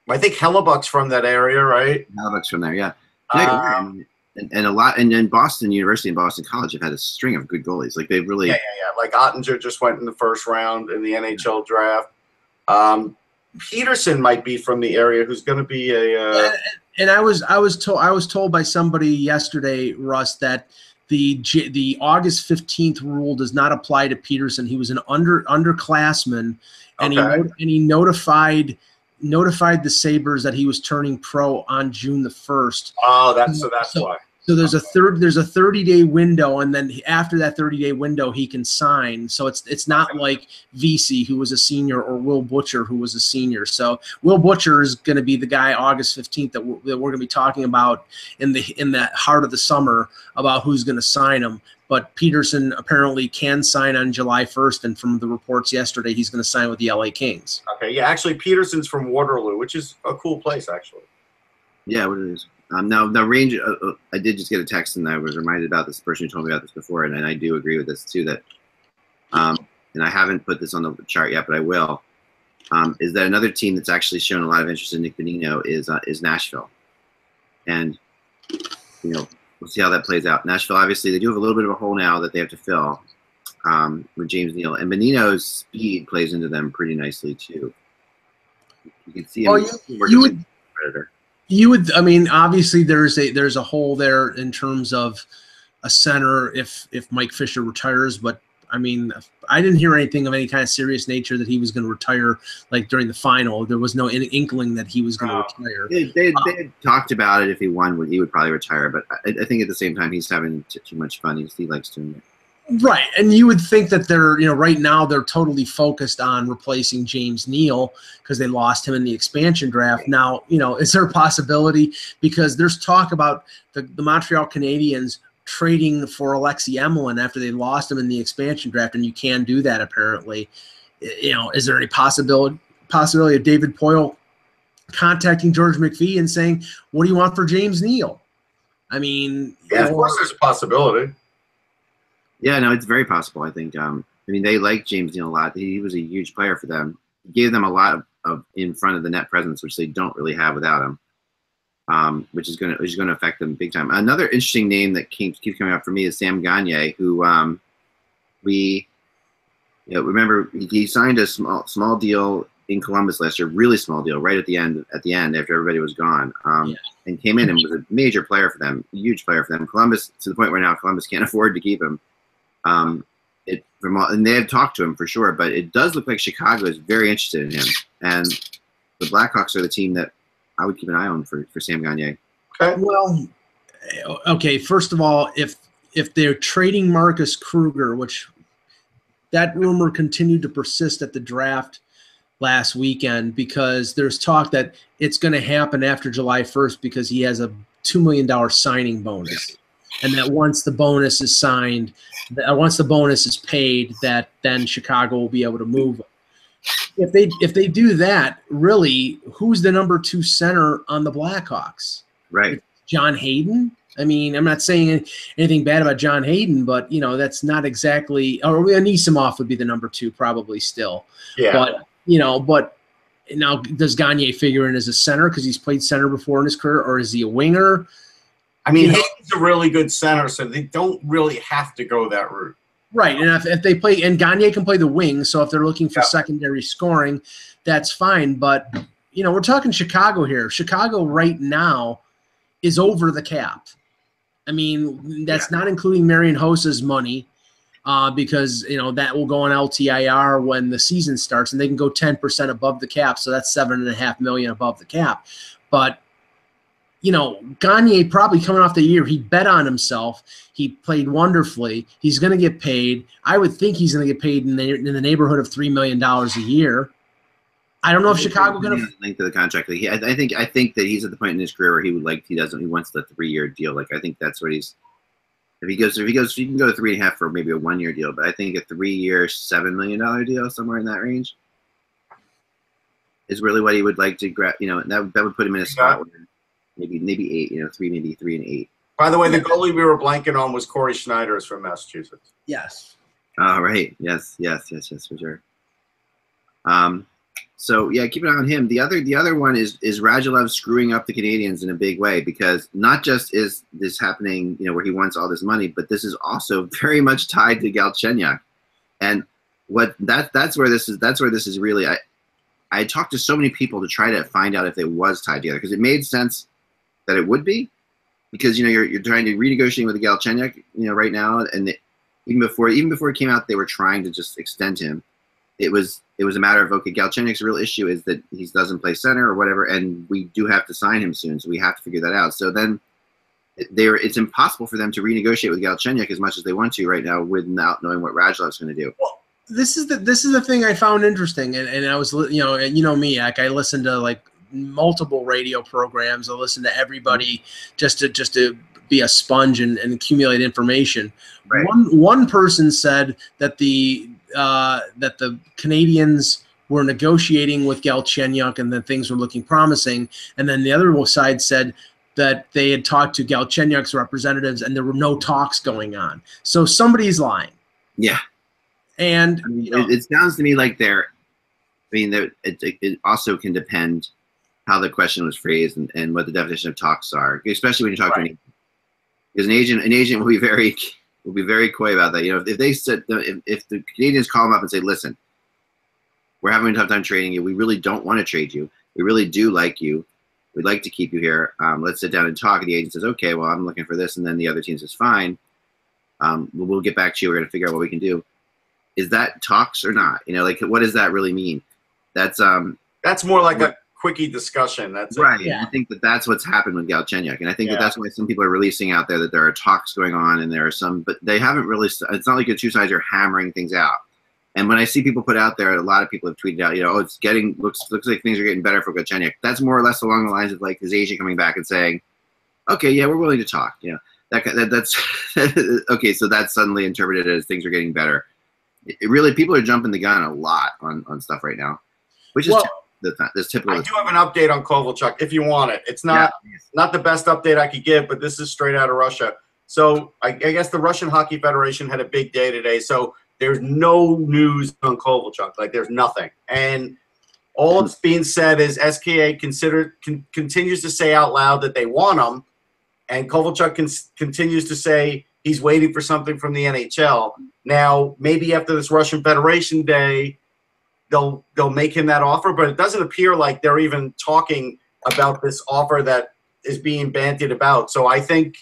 I think Hellebuck's from that area, right? Hellebuck's from there, yeah. And a lot, and then Boston University and Boston College have had a string of good goalies. Like they've really, yeah. Like Ottinger just went in the first round in the NHL draft. Peterson might be from the area, who's going to be a. And I was told by somebody yesterday, Russ, that the August 15th rule does not apply to Peterson. He was an underclassman, and he notified the Sabres that he was turning pro on June the 1st. Oh, that's why. So there's a 30-day window, and then after that 30-day window, he can sign. So it's not like VC, who was a senior, or Will Butcher, who was a senior. So Will Butcher is going to be the guy August 15th that we're going to be talking about in the heart of the summer about who's going to sign him. But Peterson apparently can sign on July 1st, and from the reports yesterday, he's going to sign with the LA Kings. Okay, yeah, actually, Peterson's from Waterloo, which is a cool place, actually. Yeah, what it is. Now, Ranger, I did just get a text, and I was reminded about this person who told me about this before, and I do agree with this too. That, and I haven't put this on the chart yet, but I will. Is that another team that's actually shown a lot of interest in Nick Bonino is Nashville, and we'll see how that plays out. Nashville, obviously, they do have a little bit of a hole now that they have to fill with James Neal, and Bonino's speed plays into them pretty nicely too. You can see him. You would. Predator. You would, I mean, obviously there's a hole there in terms of a center if Mike Fisher retires, but I mean, I didn't hear anything of any kind of serious nature that he was going to retire like during the final. There was no inkling that he was going to retire. They had talked about it. If he won, he would probably retire, but I think at the same time he's having too much fun. He likes doing it. Right, and you would think that they're, right now they're totally focused on replacing James Neal because they lost him in the expansion draft. Now, is there a possibility, because there's talk about the Montreal Canadiens trading for Alexei Emelin after they lost him in the expansion draft, and you can do that apparently. Is there any possibility of David Poile contacting George McPhee and saying, "What do you want for James Neal?" I mean, yeah, of course, there's a possibility. Yeah, no, it's very possible. I think. They like James Neal a lot. He was a huge player for them. He gave them a lot of in front of the net presence, which they don't really have without him. Which is going to affect them big time. Another interesting name that keeps coming up for me is Sam Gagner, who remember he signed a small deal in Columbus last year, really small deal, right at the end after everybody was gone, and came in and was a major player for them, a huge player for them. Columbus, to the point where now Columbus can't afford to keep him. And they have talked to him for sure, but it does look like Chicago is very interested in him, and the Blackhawks are the team that I would keep an eye on for Sam Gagner. Okay. Well, okay. First of all, if they're trading Marcus Kruger, which that rumor continued to persist at the draft last weekend, because there's talk that it's going to happen after July 1st because he has a $2 million signing bonus. And that once the bonus is signed, once the bonus is paid, that then Chicago will be able to move him. If they do that, really, who's the number 2 center on the Blackhawks? Right. It's John Hayden? I mean, I'm not saying anything bad about John Hayden, but, that's not exactly – or Anisimov would be the number 2 probably still. Yeah. But now does Gagner figure in as a center because he's played center before in his career, or is he a winger? I mean, Hayden's a really good center, so they don't really have to go that route. Right, and if they play – and Gagner can play the wing, so if they're looking for secondary scoring, that's fine. But, we're talking Chicago here. Chicago right now is over the cap. I mean, that's not including Marian Hossa's money because, that will go on LTIR when the season starts, and they can go 10% above the cap, so that's $7.5 million above the cap. But – Gagner probably coming off the year, he bet on himself. He played wonderfully. He's going to get paid. I would think he's going to get paid in the neighborhood of $3 million a year. I don't know if Chicago going to link to the contract. I think that he's at the point in his career where he wants the 3-year deal. Like I think that's what he's. If he goes, he can go 3.5 for maybe a 1-year deal. But I think a 3-year, $7 million deal somewhere in that range is really what he would like to grab. That would put him in a spot where. Maybe 8, 3, maybe 3 and 8. By the way, the goalie we were blanking on was Corey Schneider from Massachusetts. Yes. Oh, right. Yes, for sure. So yeah, keep an eye on him. The other one is Radulov screwing up the Canadians in a big way, because not just is this happening, where he wants all this money, but this is also very much tied to Galchenyuk. And that's where this is really. I talked to so many people to try to find out if it was tied together, because it made sense that it would be, because you're trying to renegotiate with the Galchenyuk right now, and even before it came out, they were trying to just extend him. It was a matter of, okay, Galchenyuk's real issue is that he doesn't play center or whatever, and we do have to sign him soon, so we have to figure that out. So then it's impossible for them to renegotiate with Galchenyuk as much as they want to right now without knowing what Radulov's going to do. Well, this is the thing I found interesting, and I was me, like, I listened to like multiple radio programs. I listened to everybody just to be a sponge and accumulate information. Right. One person said that the Canadians were negotiating with Galchenyuk and that things were looking promising, and then the other side said that they had talked to Galchenyuk's representatives and there were no talks going on. So somebody's lying. Yeah. And it sounds to me like it also can depend how the question was phrased and what the definition of talks are, especially when you talk to an agent. Because an agent will be very coy about that. If they said, if the Canadians call them up and say, listen, we're having a tough time trading you. We really don't want to trade you. We really do like you. We'd like to keep you here. Let's sit down and talk. And the agent says, okay, well, I'm looking for this. And then the other team says, fine. We'll get back to you. We're going to figure out what we can do. Is that talks or not? What does that really mean? That's more like a quickie discussion. That's right. Yeah. I think that's what's happened with Galchenyuk, and I think that's why some people are releasing out there that there are talks going on, and there are some, but they haven't really. It's not like the two sides are hammering things out. And when I see people put out there, a lot of people have tweeted out, it's looks like things are getting better for Galchenyuk. That's more or less along the lines of like his agent coming back and saying, okay, yeah, we're willing to talk. That's okay. So that's suddenly interpreted as things are getting better. Really, people are jumping the gun a lot on stuff right now, which is typical. I do have an update on Kovalchuk if you want it. It's not the best update I could give, but this is straight out of Russia. So I guess the Russian Hockey Federation had a big day today. So there's no news on Kovalchuk. Like, there's nothing. And all that's being said is SKA continues to say out loud that they want him, and Kovalchuk continues to say he's waiting for something from the NHL. Now, maybe after this Russian Federation day, they'll make him that offer, but it doesn't appear like they're even talking about this offer that is being bandied about. So I think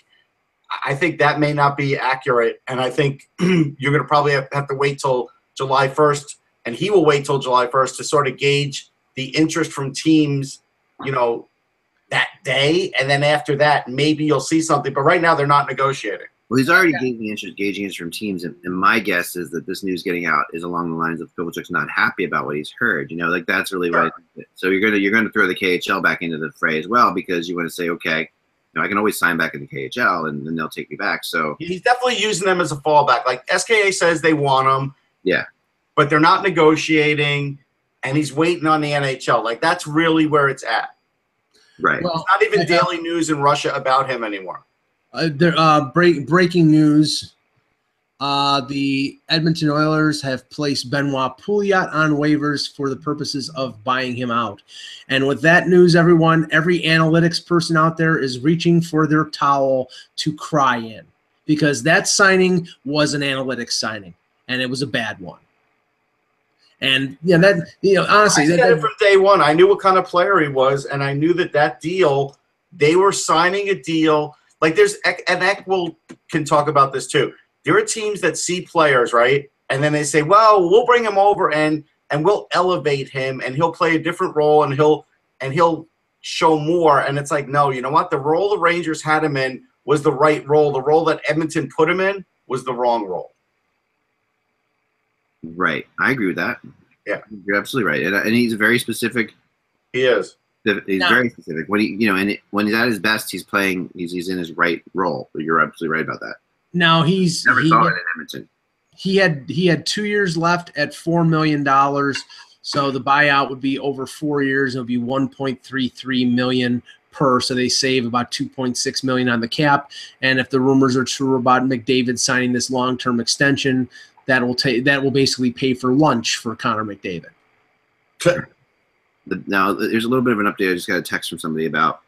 that may not be accurate, and I think you're going to probably have to wait till July 1st, and he will wait till July 1st to sort of gauge the interest from teams, that day, and then after that, maybe you'll see something. But right now, they're not negotiating. Well, he's already gauging interest from teams, and my guess is that this news getting out is along the lines of Kovalchuk's not happy about what he's heard. That's really what. So you're gonna throw the KHL back into the fray as well, because you want to say, okay, I can always sign back in the KHL, and then they'll take me back. So he's definitely using them as a fallback. Like, SKA says they want him, yeah, but they're not negotiating, and he's waiting on the NHL. Like, that's really where it's at. Right. Well, it's not even daily news in Russia about him anymore. Breaking news. The Edmonton Oilers have placed Benoit Pouliot on waivers for the purposes of buying him out. And with that news, everyone, every analytics person out there is reaching for their towel to cry in, because that signing was an analytics signing, and it was a bad one. And honestly, I said it from day one. I knew what kind of player he was, and I knew that deal, they were signing a deal. Like, and Eck can talk about this too. There are teams that see players, right, and then they say, well, we'll bring him over and we'll elevate him, and he'll play a different role, and he'll show more. And it's like, no, you know what? The role the Rangers had him in was the right role. The role that Edmonton put him in was the wrong role. Right. I agree with that. Yeah. You're absolutely right. And he's very specific. He is. He's very specific. When when he's at his best, he's playing. He's in his right role. But you're absolutely right about that. Now Never saw it in Edmonton. He had 2 years left at $4 million. So the buyout would be over 4 years. It would be $1.33 million per. So they save about $2.6 million on the cap. And if the rumors are true about McDavid signing this long-term extension, that will basically pay for lunch for Connor McDavid. Now there's a little bit of an update. I just got a text from somebody about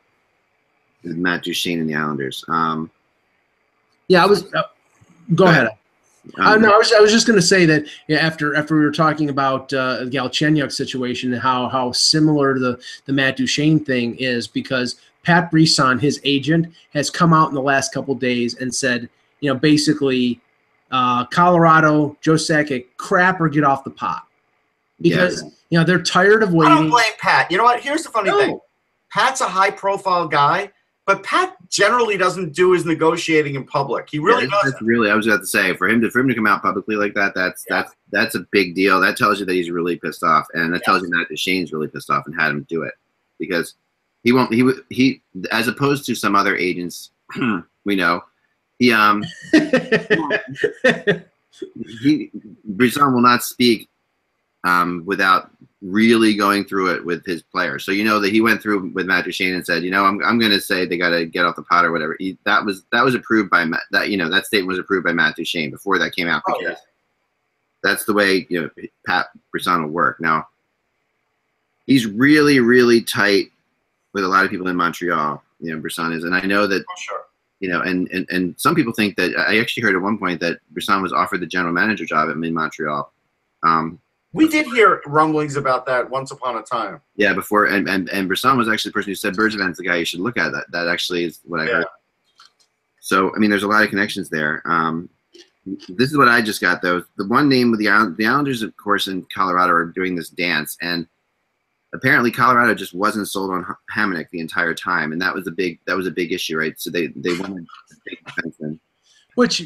Matt Duchene and the Islanders. Yeah, I was. Go ahead. No, I was just going to say that after we were talking about Galchenyuk's situation and how similar the Matt Duchene thing is, because Pat Brisson, his agent, has come out in the last couple of days and said, basically, Colorado, Joe Sakic, crap or get off the pot, because they're tired of waiting. I don't blame Pat. You know what? Here's the funny thing. Pat's a high-profile guy, but Pat generally doesn't do his negotiating in public. He really doesn't. That's really, I was about to say, for him to come out publicly like that, that's a big deal. That tells you that he's really pissed off, and that tells you Matt Duchene's really pissed off and had him do it, because he as opposed to some other agents we know, Brisson will not speak without really going through it with his players. So that he went through with Matt Duchene and said, I'm going to say they got to get off the pot or whatever. That was approved by Matt. That statement was approved by Matt Duchene before that came out, because that's the way Pat Brisson will work. Now, he's really, really tight with a lot of people in Montreal. Brisson is, and I know that. For sure. And some people think that, I actually heard at one point that Brisson was offered the general manager job in Montreal. We did hear rumblings about that once upon a time. Yeah, before, and Brisson was actually the person who said Bergevin's the guy you should look at. That actually is what I heard. So, there's a lot of connections there. This is what I just got, though. The one name with the Islanders, of course, in Colorado are doing this dance, and apparently Colorado just wasn't sold on Hamonic the entire time, and that was a big issue, right? So they wanted a big defenseman. What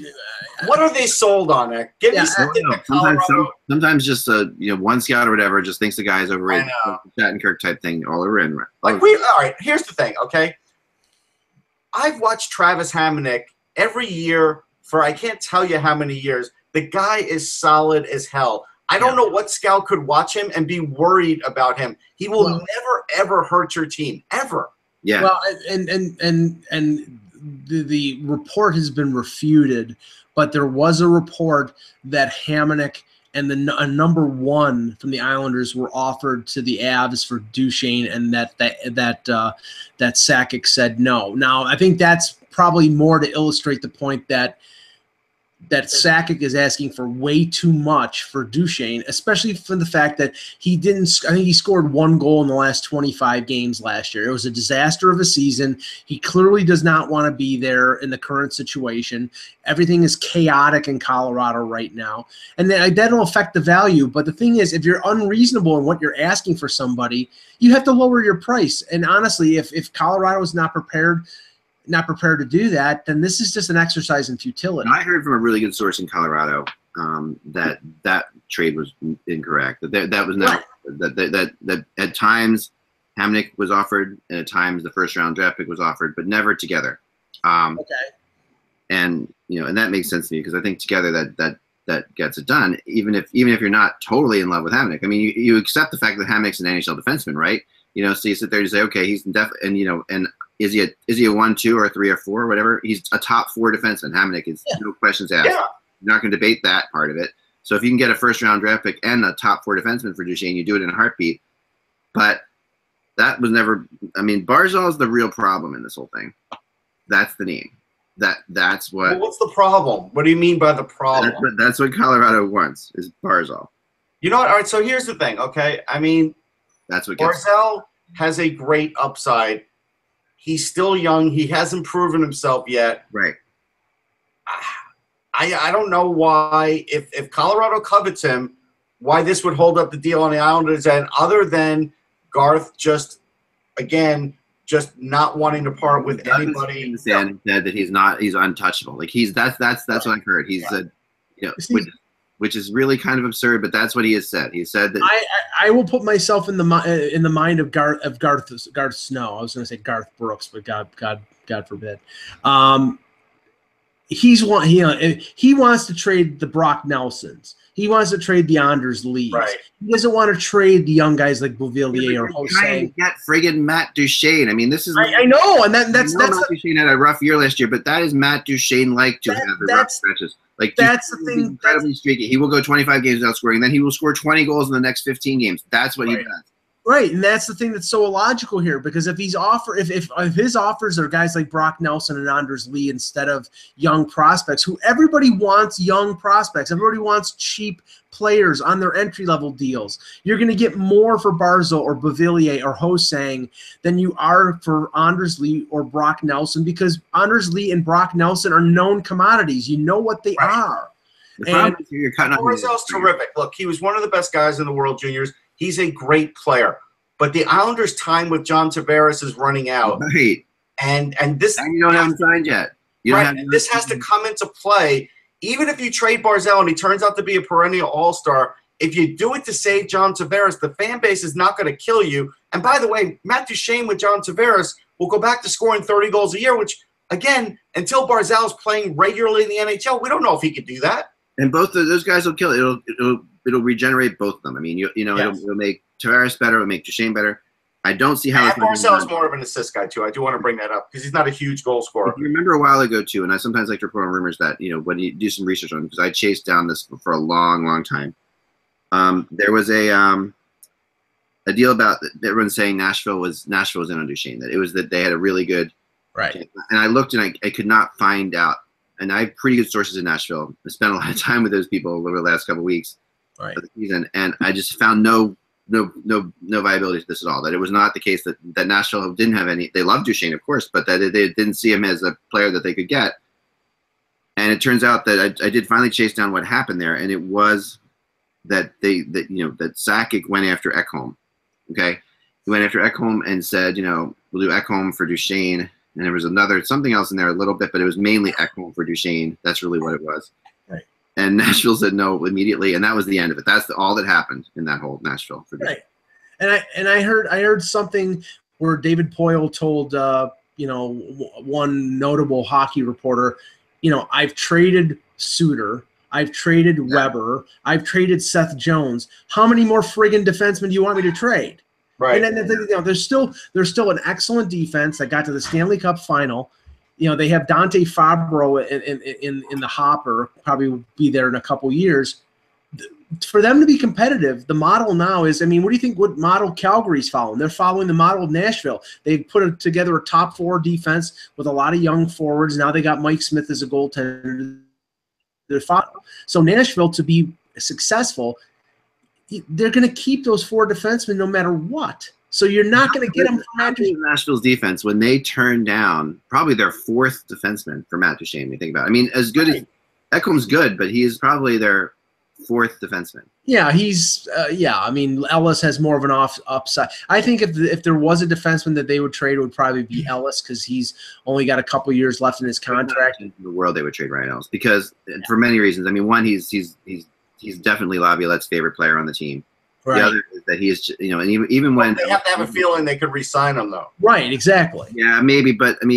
are they sold on, Nick? Give me something that Colorado. Sometimes just one scout or whatever just thinks the guy is overrated. Shattenkirk type thing all over in. All right. Here's the thing, okay? I've watched Travis Hamonic every year for I can't tell you how many years. The guy is solid as hell. I don't know what scout could watch him and be worried about him. He will never ever hurt your team ever. Yeah. Well, and the report has been refuted, but there was a report that Hamonic and a number one from the Islanders were offered to the Avs for Duchene, and that Sakic said no. Now, I think that's probably more to illustrate the point that Sakic is asking for way too much for Duchene, especially for the fact that I think he scored 1 goal in the last 25 games last year. It was a disaster of a season. He clearly does not want to be there in the current situation. Everything is chaotic in Colorado right now. And that'll affect the value. But the thing is, if you're unreasonable in what you're asking for somebody, you have to lower your price. And honestly, if Colorado is not prepared to do that, then this is just an exercise in futility. I heard from a really good source in Colorado that trade was incorrect. That was not that at times Hamonic was offered, and at times the first round draft pick was offered, but never together. Okay. And and that makes sense to me, because I think together that gets it done. Even if you're not totally in love with Hamonic, I mean, you accept the fact that Hamonic's an NHL defenseman, right? So you sit there and you say, okay, he's definitely, and is he a 1, 2, or 3, or 4, or whatever? He's a top 4 defenseman. Hamonic is no questions asked. Yeah. You're not going to debate that part of it. So if you can get a first-round draft pick and a top 4 defenseman for Duchene, you do it in a heartbeat. But that was never. I mean, Barzal is the real problem in this whole thing. That's the name. That's what. Well, what's the problem? What do you mean by the problem? That's what Colorado wants, is Barzal. You know what? All right. So here's the thing. Okay, I mean, that's what Barzal has a great upside. He's still young. He hasn't proven himself yet. Right. I don't know why, if Colorado covets him, why this would hold up the deal on the Islanders end, other than Garth just not wanting to part with anybody. He said that he's untouchable. Like that's what I heard. He said, which is really kind of absurd, but that's what he has said. He said that I will put myself in the mind of Garth Snow. I was going to say Garth Brooks, but God forbid. He wants to trade the Brock Nelsons. He wants to trade the Anders Lees. Right. He doesn't want to trade the young guys like Bouvillier or Jose. Get friggin' Matt Duchene. I mean, this is. I know, and that's Matt Duchene had a rough year last year, but that is Matt Duchene like to have the rough stretches. Like that's the thing. Incredibly streaky. He will go 25 games without scoring, then he will score 20 goals in the next 15 games. That's what he does. Right, and that's the thing that's so illogical here, because if his offers are guys like Brock Nelson and Anders Lee instead of young prospects, who everybody wants young prospects, everybody wants cheap players on their entry-level deals. You're going to get more for Barzal or Beauvillier or Hosang than you are for Anders Lee or Brock Nelson, because Anders Lee and Brock Nelson are known commodities. You know what they are. The problem is you're cutting off. Barzal's terrific. Look, he was one of the best guys in the World Juniors. He's a great player. But the Islanders' time with John Tavares is running out. Right. And this, and you don't have him signed yet. This has to come into play. Even if you trade Barzal and he turns out to be a perennial all-star, if you do it to save John Tavares, the fan base is not going to kill you. And by the way, Matt Duchene with John Tavares will go back to scoring 30 goals a year, which, again, until Barzal's playing regularly in the NHL, we don't know if he could do that. And both of those guys will kill it. It'll regenerate both of them. I mean, it'll make Tavares better. It'll make Duchene better. I don't see how. Barzal's more of an assist guy too. I do want to bring that up because he's not a huge goal scorer. If you remember a while ago too, and I sometimes like to report on rumors that when you do some research on him, because I chased down this for a long, long time. There was a deal about everyone saying Nashville was in on Duchene. That it was that they had a really good. Right. And I looked and I could not find out. And I have pretty good sources in Nashville. I spent a lot of time with those people over the last couple of weeks. Right. Of the season, and I just found no viability to this at all. That it was not the case that Nashville didn't have any. They loved Duchene, of course, but that they didn't see him as a player that they could get. And it turns out that I did finally chase down what happened there, and it was that that Sakic went after Ekholm. Okay, he went after Ekholm and said, we'll do Ekholm for Duchene, and there was something else in there a little bit, but it was mainly Ekholm for Duchene. That's really what it was. And Nashville said no immediately, and that was the end of it. That's all that happened in that whole Nashville. Right. And I heard something where David Poyle told one notable hockey reporter, I've traded Suter, I've traded Weber, I've traded Seth Jones. How many more friggin' defensemen do you want me to trade? Right. And then there's still an excellent defense that got to the Stanley Cup final. They have Dante Fabro in the hopper, probably will be there in a couple years. For them to be competitive, the model now is, what do you think what model Calgary's following? They're following the model of Nashville. They've put together a top four defense with a lot of young forwards. Now they got Mike Smith as a goaltender. So Nashville, to be successful, they're going to keep those four defensemen no matter what. So you're not going to get them from Nashville's defense when they turned down probably their fourth defenseman for Matt Duchene. When you think about it. As good as Ekholm's good, but he is probably their fourth defenseman. Yeah, he's Ellis has more of an upside. I think if there was a defenseman that they would trade, it would probably be Ellis, because he's only got a couple years left in his contract. In the world, they would trade Ryan Ellis because for many reasons. One, he's definitely Laviolette's favorite player on the team. Right. The other is that he is, and even when they have to have a feeling they could re-sign him, though. Right, exactly. Yeah, maybe, but and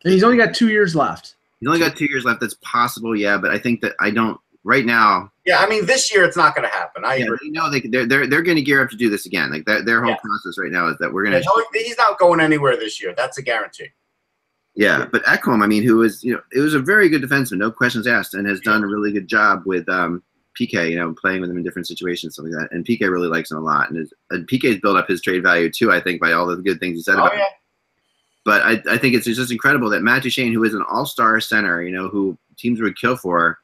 he's only got 2 years left. He's only got 2 years left. That's possible, yeah, but I think that I don't right now. Yeah, this year it's not going to happen. I agree. They're going to gear up to do this again. Like their whole process right now is that we're going to. He's not going anywhere this year. That's a guarantee. Yeah, but Ekholm, who is it was a very good defenseman, no questions asked, and has done a really good job with PK, playing with him in different situations, something like that. And PK really likes him a lot. And PK's built up his trade value too, I think, by all the good things he said about him. But I think it's just incredible that Matt Duchene, who is an all-star center, who teams would kill for,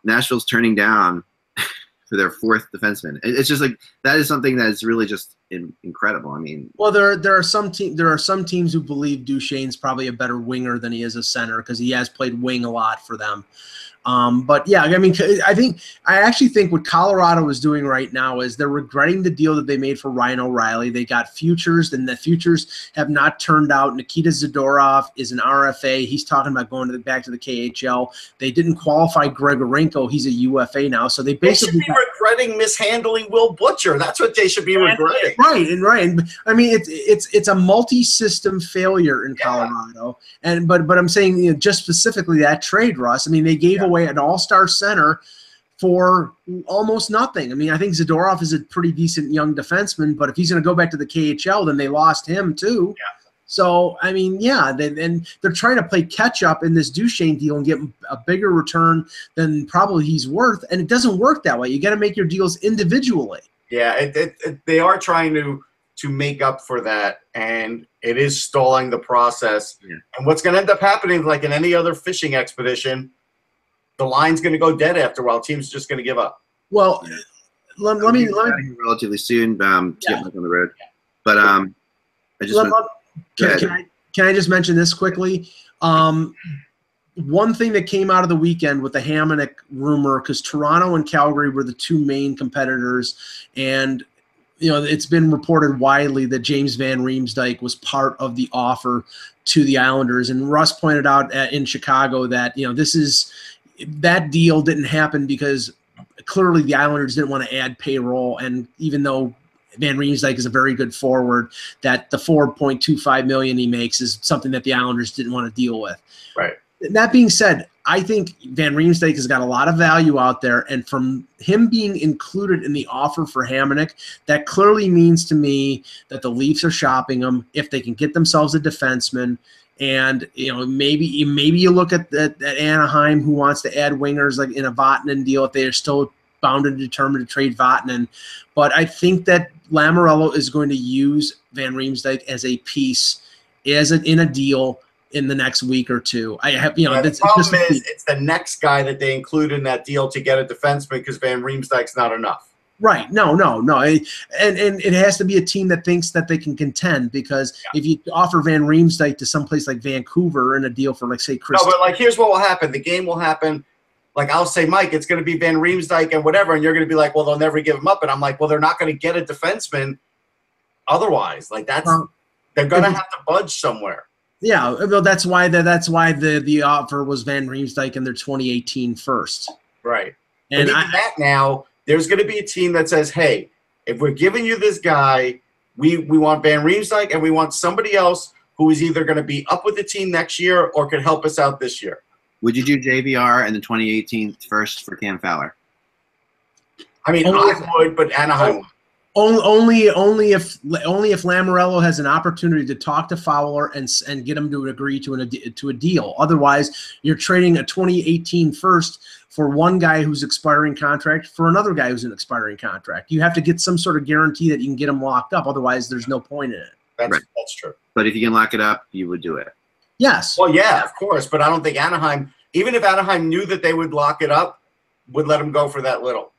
Nashville's turning down for their fourth defenseman. It's just like that is something that is really just incredible. Well, there are some teams who believe Duchene's probably a better winger than he is a center, because he has played wing a lot for them. But yeah, I actually think what Colorado is doing right now is they're regretting the deal that they made for Ryan O'Reilly. They got futures, and the futures have not turned out. Nikita Zadorov is an RFA. He's talking about going back to the KHL. They didn't qualify Grigorenko. He's a UFA now. So they basically should be regretting mishandling Will Butcher. That's what they should be regretting. Right. It's a multi-system failure in Colorado. But I'm saying just specifically that trade, Russ. They gave away an all-star center for almost nothing. I think Zadorov is a pretty decent young defenseman, but if he's going to go back to the KHL, then they lost him too. Yeah. So, and they're trying to play catch-up in this Duchene deal and get a bigger return than probably he's worth, and it doesn't work that way. You got to make your deals individually. Yeah, they are trying to make up for that, and it is stalling the process. Yeah. And what's going to end up happening, like in any other fishing expedition, the line's going to go dead after a while. Teams are just going to give up. Well, let me relatively soon to get back on the road. But I just can I just mention this quickly? One thing that came out of the weekend with the Hamonic rumor, because Toronto and Calgary were the two main competitors, and it's been reported widely that James Van Riemsdyk was part of the offer to the Islanders. And Russ pointed out in Chicago that that deal didn't happen because clearly the Islanders didn't want to add payroll, and even though Van Riemsdyk is a very good forward, that the $4.25 million he makes is something that the Islanders didn't want to deal with. Right. That being said, I think Van Riemsdyk has got a lot of value out there, and from him being included in the offer for Hamonic, that clearly means to me that the Leafs are shopping him if they can get themselves a defenseman. And maybe you look at Anaheim, who wants to add wingers like in a Vatanen deal if they are still bound and determined to trade Vatanen. But I think that Lamoriello is going to use Van Riemsdyk as a piece, in a deal in the next week or two. The problem is it's the next guy that they include in that deal to get a defenseman, because Van Riemsdyk's not enough. Right. No. And it has to be a team that thinks that they can contend, because if you offer Van Riemsdyk to someplace like Vancouver in a deal for, like, say, Chris. No, but here's what will happen. The game will happen. Like, I'll say, Mike, it's going to be Van Riemsdyk and whatever, and you're going to be like, well, they'll never give him up. And I'm like, well, they're not going to get a defenseman otherwise. Like, they're going to have to budge somewhere. Yeah, well, that's why the offer was Van Riemsdyk in their 2018 first. Right. And now there's going to be a team that says, hey, if we're giving you this guy, we want Van Riemsdyk, and we want somebody else who is either going to be up with the team next year or could help us out this year. Would you do JVR in the 2018 first for Cam Fowler? I mean, I would, but Anaheim would. Only if Lamoriello has an opportunity to talk to Fowler and get him to agree to a deal. Otherwise, you're trading a 2018 first for one guy who's expiring contract for another guy who's an expiring contract. You have to get some sort of guarantee that you can get him locked up. Otherwise, there's no point in it. That's true. But if you can lock it up, you would do it. Yes. Well, yeah, of course. But I don't think Anaheim, even if Anaheim knew that they would lock it up, would let him go for that little.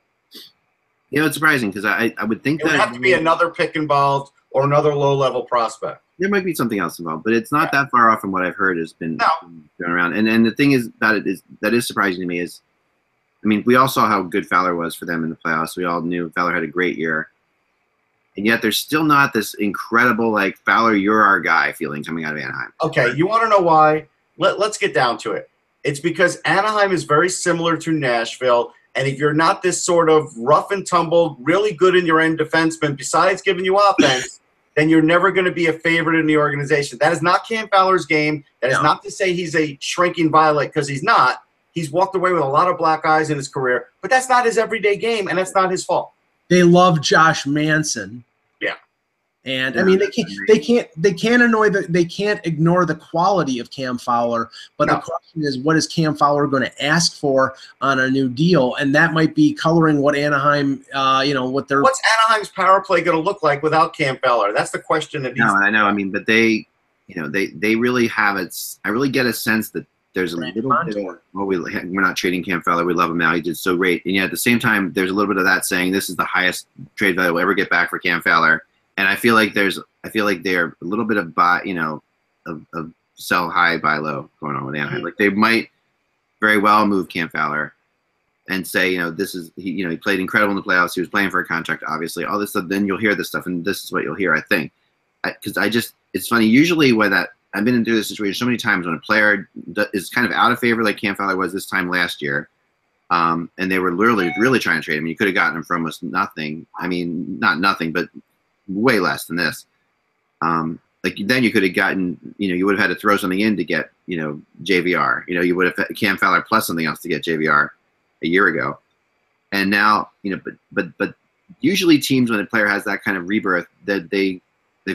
It's surprising, because I would think it would have to be another pick involved or another low-level prospect. There might be something else involved, but it's not that far off from what I've heard has been going around. And the thing is about it that is surprising to me is, I mean, we all saw how good Fowler was for them in the playoffs. We all knew Fowler had a great year. And yet there's still not this incredible, like, Fowler, you're our guy feeling coming out of Anaheim. Okay, you want to know why? Let's get down to it. It's because Anaheim is very similar to Nashville. And if you're not this sort of rough and tumble, really good in your end defenseman, besides giving you offense, then you're never going to be a favorite in the organization. That is not Cam Fowler's game. That is not to say he's a shrinking violet, because he's not. He's walked away with a lot of black eyes in his career, but that's not his everyday game, and that's not his fault. They love Josh Manson. Yeah. And I mean, they can't ignore the quality of Cam Fowler. But the question is, what is Cam Fowler going to ask for on a new deal? And that might be coloring what Anaheim, what's Anaheim's power play going to look like without Cam Fowler? That's the question. I know. I mean, but they really have it. I really get a sense that there's a little bit of, we're not trading Cam Fowler. We love him now. He did so great. And yet at the same time, there's a little bit of that saying this is the highest trade value we'll ever get back for Cam Fowler. And I feel like they're a little bit of of sell high, buy low going on with Anaheim. Like, they might very well move Cam Fowler and say, this is he played incredible in the playoffs. He was playing for a contract, obviously. All this stuff. Then you'll hear this stuff, and this is what you'll hear. I think, because it's funny. Usually, I've been through this situation so many times when a player is kind of out of favor, like Cam Fowler was this time last year. And they were literally really trying to trade him. You could have gotten him for almost nothing. I mean, not nothing, but way less than this. Then you could have gotten, you would have had to throw something in to get, JVR. You would have had Cam Fowler plus something else to get JVR a year ago. And now, but usually teams, when a player has that kind of rebirth, that they've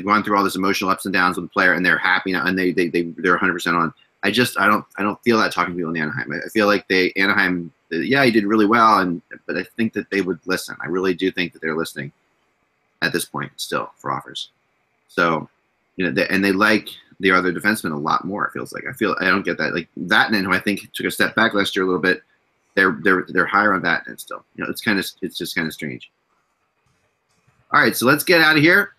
gone through all this emotional ups and downs with the player, and they're happy now, and they're 100% on. I don't feel that talking to people in Anaheim. I feel like Anaheim, he did really well, but I think that they would listen. I really do think that they're listening. at this point still for offers. So, and they like the other defensemen a lot more. It feels like I don't get that. Like Vatanen, who I think took a step back last year a little bit, they're higher on Vatanen still. It's just kind of strange. All right, so let's get out of here.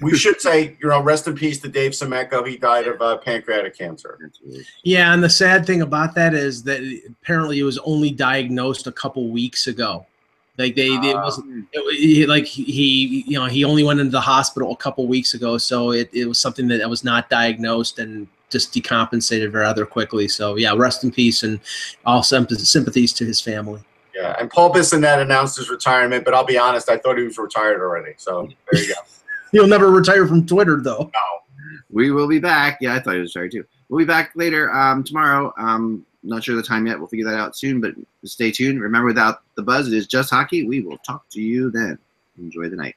We should say, rest in peace to Dave Semenko. He died of pancreatic cancer. Yeah, and the sad thing about that is that apparently it was only diagnosed a couple weeks ago. Like it wasn't like he only went into the hospital a couple weeks ago, so it was something that was not diagnosed and just decompensated rather quickly. So yeah, rest in peace and all sympathies to his family. Yeah, and Paul Bissonnette announced his retirement, but I'll be honest, I thought he was retired already. So there you go. He'll never retire from Twitter, though. No. We will be back. Yeah, I thought he was retired too. We'll be back later tomorrow. Not sure the time yet. We'll figure that out soon, but stay tuned. Remember, without the buzz, it is just hockey. We will talk to you then. Enjoy the night.